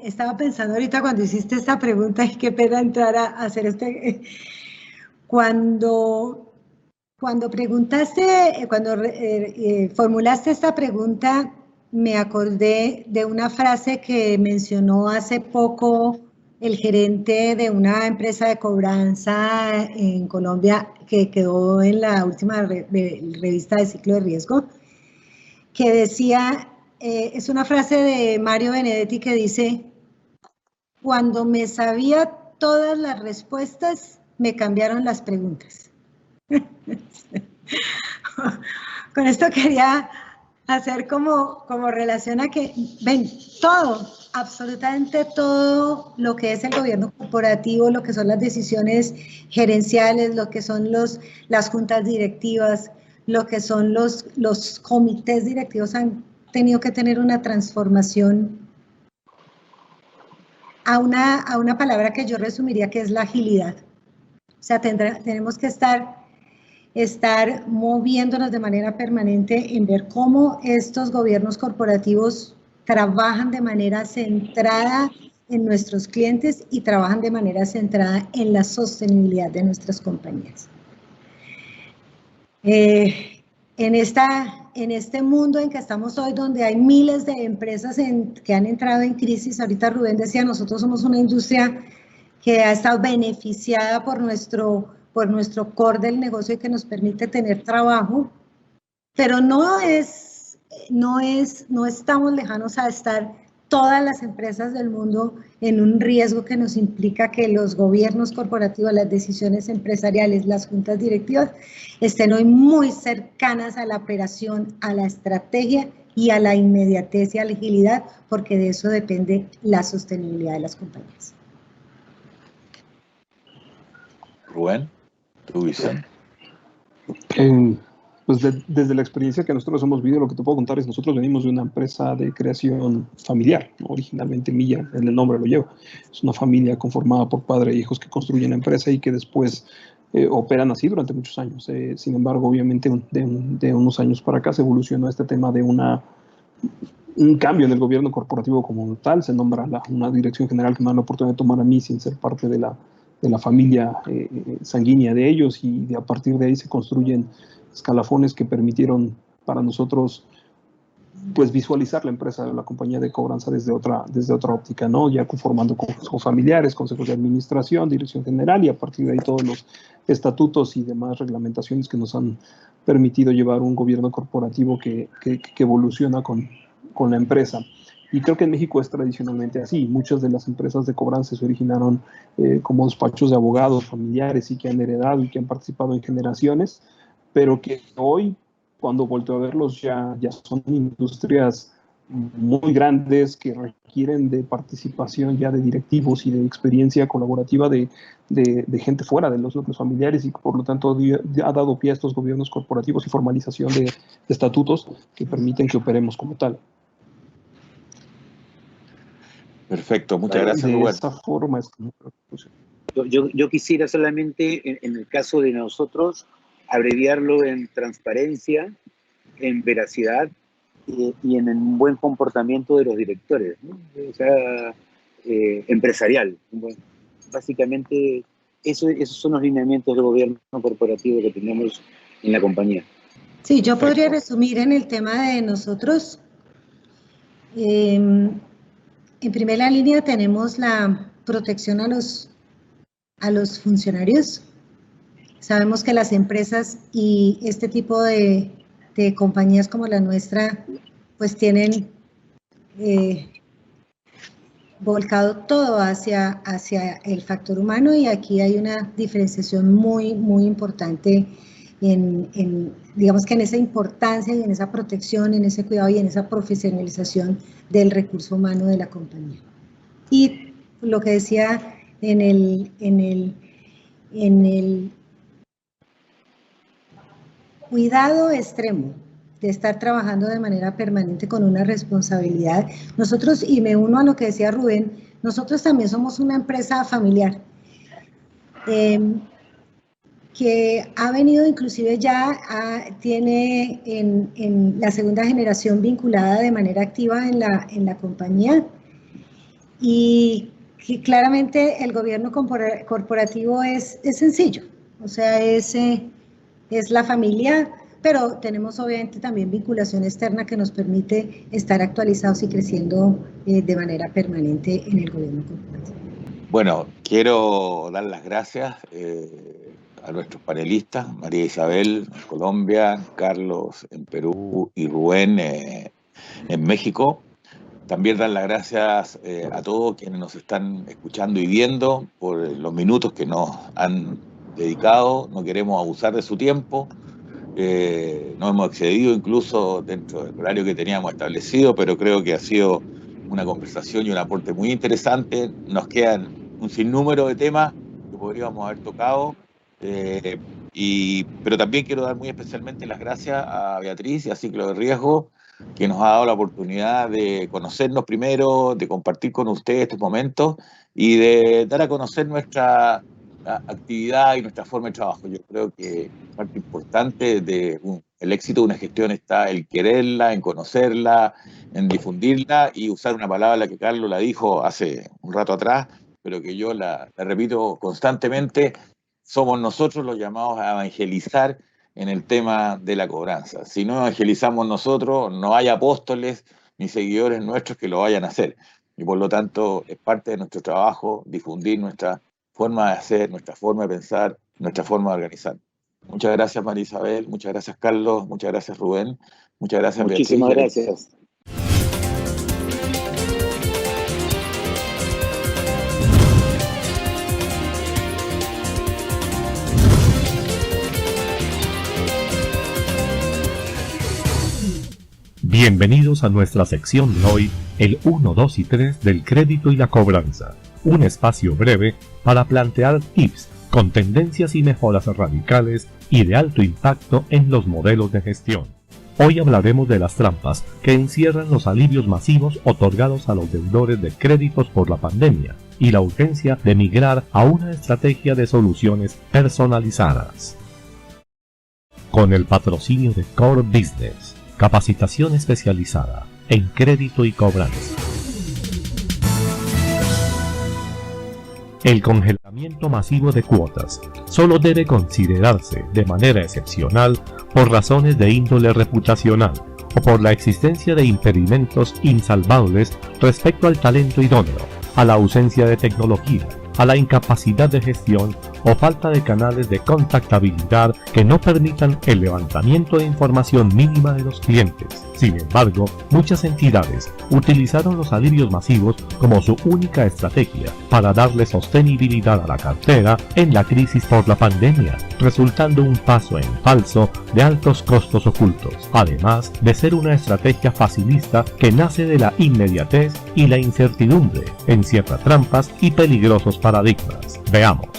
estaba pensando ahorita cuando hiciste esta pregunta, y qué pena entrar a hacer Cuando formulaste esta pregunta, me acordé de una frase que mencionó hace poco el gerente de una empresa de cobranza en Colombia que quedó en la última revista de Ciclo de Riesgo, que decía, es una frase de Mario Benedetti que dice: cuando me sabía todas las respuestas, me cambiaron las preguntas. Con esto quería hacer como relación a que, ven, todo, absolutamente todo lo que es el gobierno corporativo, lo que son las decisiones gerenciales, lo que son las juntas directivas, lo que son los comités directivos, han tenido que tener una transformación a una palabra que yo resumiría, que es la agilidad. O sea, tenemos que estar moviéndonos de manera permanente en ver cómo estos gobiernos corporativos trabajan de manera centrada en nuestros clientes y trabajan de manera centrada en la sostenibilidad de nuestras compañías. En este mundo en que estamos hoy, donde hay miles de empresas que han entrado en crisis, ahorita Rubén decía, nosotros somos una industria que ha estado beneficiada por nuestro core del negocio y que nos permite tener trabajo, pero no estamos lejanos a estar todas las empresas del mundo en un riesgo que nos implica que los gobiernos corporativos, las decisiones empresariales, las juntas directivas estén hoy muy cercanas a la operación, a la estrategia y a la inmediatez y a la agilidad, porque de eso depende la sostenibilidad de las compañías. Rubén, tu visión. Pues desde la experiencia que nosotros hemos vivido, lo que te puedo contar es nosotros venimos de una empresa de creación familiar, ¿no? Originalmente Milla, el nombre lo lleva. Es una familia conformada por padre e hijos que construyen la empresa y que después operan así durante muchos años. Sin embargo, obviamente de unos años para acá se evolucionó este tema de un cambio en el gobierno corporativo como tal. Se nombra una dirección general que me da la oportunidad de tomar a mí sin ser parte de la familia sanguínea de ellos, y a partir de ahí se construyen escalafones que permitieron para nosotros pues visualizar la empresa, la compañía de cobranza desde otra óptica, ¿no? Ya conformando consejos familiares, consejos de administración, dirección general, y a partir de ahí todos los estatutos y demás reglamentaciones que nos han permitido llevar un gobierno corporativo que evoluciona con la empresa. Y creo que en México es tradicionalmente así. Muchas de las empresas de cobranza se originaron como despachos de abogados familiares y que han heredado y que han participado en generaciones, pero que hoy, cuando volteo a verlos, ya son industrias muy grandes que requieren de participación ya de directivos y de experiencia colaborativa de gente fuera de los núcleos familiares, y por lo tanto ha dado pie a estos gobiernos corporativos y formalización de estatutos que permiten que operemos como tal. Perfecto, muchas gracias, Rubén. De esa forma es como... Yo quisiera solamente, en el caso de nosotros, abreviarlo en transparencia, en veracidad y en un buen comportamiento de los directores, ¿no? O sea, empresarial. Bueno, básicamente, esos son los lineamientos de gobierno corporativo que tenemos en la compañía. Sí, yo podría resumir en el tema de nosotros. En primera línea tenemos la protección a los funcionarios. Sabemos que las empresas y este tipo de compañías como la nuestra, pues tienen volcado todo hacia el factor humano, y aquí hay una diferenciación muy, muy importante digamos que en esa importancia y en esa protección, en ese cuidado y en esa profesionalización del recurso humano de la compañía. Y lo que decía en el cuidado extremo de estar trabajando de manera permanente con una responsabilidad. Nosotros, y me uno a lo que decía Rubén, nosotros también somos una empresa familiar que ha venido, inclusive ya tiene en la segunda generación vinculada de manera activa en la compañía, y que claramente el gobierno corporativo es sencillo, o sea, es la familia, pero tenemos obviamente también vinculación externa que nos permite estar actualizados y creciendo de manera permanente en el gobierno corporativo. Bueno, quiero dar las gracias a nuestros panelistas, María Isabel en Colombia, Carlos en Perú y Rubén en México. También dar las gracias a todos quienes nos están escuchando y viendo por los minutos que nos han dedicado. No queremos abusar de su tiempo. Nos hemos excedido incluso dentro del horario que teníamos establecido, pero creo que ha sido una conversación y un aporte muy interesante. Nos quedan un sinnúmero de temas que podríamos haber tocado, pero también quiero dar muy especialmente las gracias a Beatriz y a Ciclo de Riesgo, que nos ha dado la oportunidad de conocernos primero, de compartir con ustedes estos momentos y de dar a conocer nuestra actividad y nuestra forma de trabajo. Yo creo que parte importante del éxito de una gestión está el quererla, en conocerla, en difundirla, y usar una palabra que Carlos la dijo hace un rato atrás, pero que yo la repito constantemente: somos nosotros los llamados a evangelizar en el tema de la cobranza. Si no evangelizamos nosotros, no hay apóstoles ni seguidores nuestros que lo vayan a hacer, y por lo tanto es parte de nuestro trabajo difundir nuestra forma de hacer, nuestra forma de pensar, nuestra forma de organizar. Muchas gracias, María Isabel, muchas gracias, Carlos, muchas gracias, Rubén, muchas gracias, muchísimas Beatriz. Gracias. Bienvenidos a nuestra sección de hoy, el 1, 2 y 3 del crédito y la cobranza. Un espacio breve para plantear tips con tendencias y mejoras radicales y de alto impacto en los modelos de gestión. Hoy hablaremos de las trampas que encierran los alivios masivos otorgados a los deudores de créditos por la pandemia y la urgencia de migrar a una estrategia de soluciones personalizadas. Con el patrocinio de Core Business, capacitación especializada en crédito y cobranza. El congelamiento masivo de cuotas solo debe considerarse de manera excepcional por razones de índole reputacional o por la existencia de impedimentos insalvables respecto al talento idóneo, a la ausencia de tecnología, a la incapacidad de gestión o falta de canales de contactabilidad que no permitan el levantamiento de información mínima de los clientes. Sin embargo, muchas entidades utilizaron los alivios masivos como su única estrategia para darle sostenibilidad a la cartera en la crisis por la pandemia, resultando un paso en falso de altos costos ocultos, además de ser una estrategia facilista que nace de la inmediatez y la incertidumbre, encierra trampas y peligrosos paradigmas. Veamos.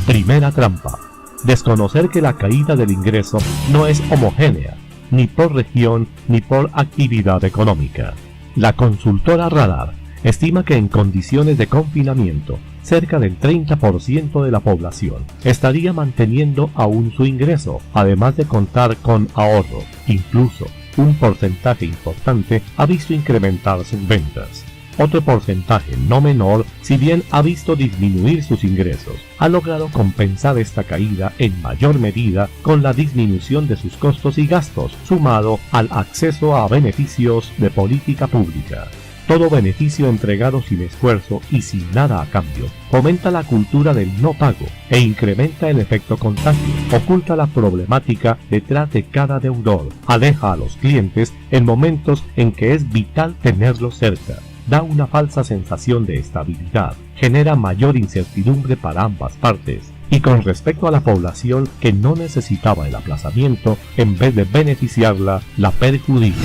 Primera trampa: desconocer que la caída del ingreso no es homogénea, ni por región ni por actividad económica. La consultora Radar estima que en condiciones de confinamiento, cerca del 30% de la población estaría manteniendo aún su ingreso, además de contar con ahorro. Incluso, un porcentaje importante ha visto incrementar sus ventas. Otro porcentaje no menor, si bien ha visto disminuir sus ingresos, ha logrado compensar esta caída en mayor medida con la disminución de sus costos y gastos, sumado al acceso a beneficios de política pública. Todo beneficio entregado sin esfuerzo y sin nada a cambio fomenta la cultura del no pago e incrementa el efecto contagio, oculta la problemática detrás de cada deudor, aleja a los clientes en momentos en que es vital tenerlos cerca, da una falsa sensación de estabilidad, genera mayor incertidumbre para ambas partes, y con respecto a la población que no necesitaba el aplazamiento, en vez de beneficiarla, la perjudica.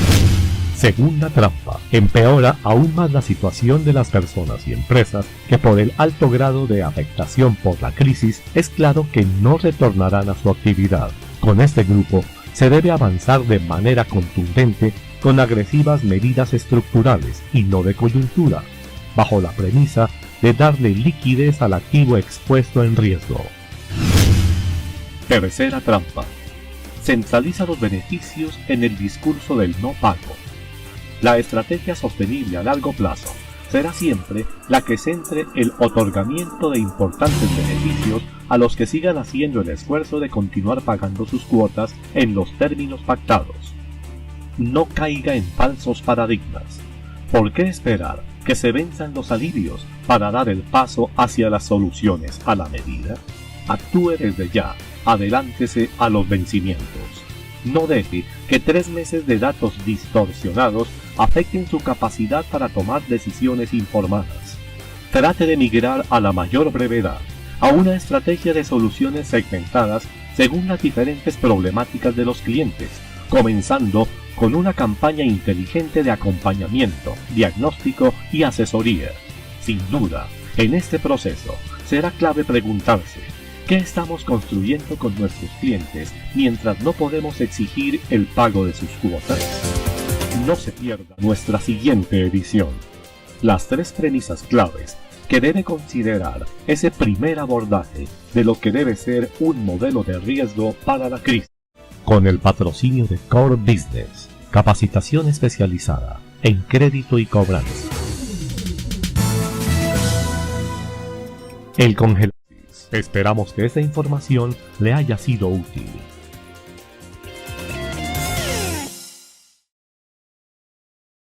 Segunda trampa: empeora aún más la situación de las personas y empresas que por el alto grado de afectación por la crisis es claro que no retornarán a su actividad. Con este grupo se debe avanzar de manera contundente con agresivas medidas estructurales y no de coyuntura, bajo la premisa de darle liquidez al activo expuesto en riesgo. Tercera trampa: centraliza los beneficios en el discurso del no pago. La estrategia sostenible a largo plazo será siempre la que centre el otorgamiento de importantes beneficios a los que sigan haciendo el esfuerzo de continuar pagando sus cuotas en los términos pactados. No caiga en falsos paradigmas. ¿Por qué esperar que se venzan los alivios para dar el paso hacia las soluciones a la medida? Actúe desde ya, adelántese a los vencimientos. No deje que 3 meses de datos distorsionados afecten su capacidad para tomar decisiones informadas. Trate de migrar a la mayor brevedad a una estrategia de soluciones segmentadas según las diferentes problemáticas de los clientes, comenzando con una campaña inteligente de acompañamiento, diagnóstico y asesoría. Sin duda, en este proceso será clave preguntarse: ¿qué estamos construyendo con nuestros clientes mientras no podemos exigir el pago de sus cuotas? No se pierda nuestra siguiente edición. Las 3 premisas claves que debe considerar ese primer abordaje de lo que debe ser un modelo de riesgo para la crisis. Con el patrocinio de Core Business, capacitación especializada en crédito y cobranza. El congelador. Esperamos que esta información le haya sido útil.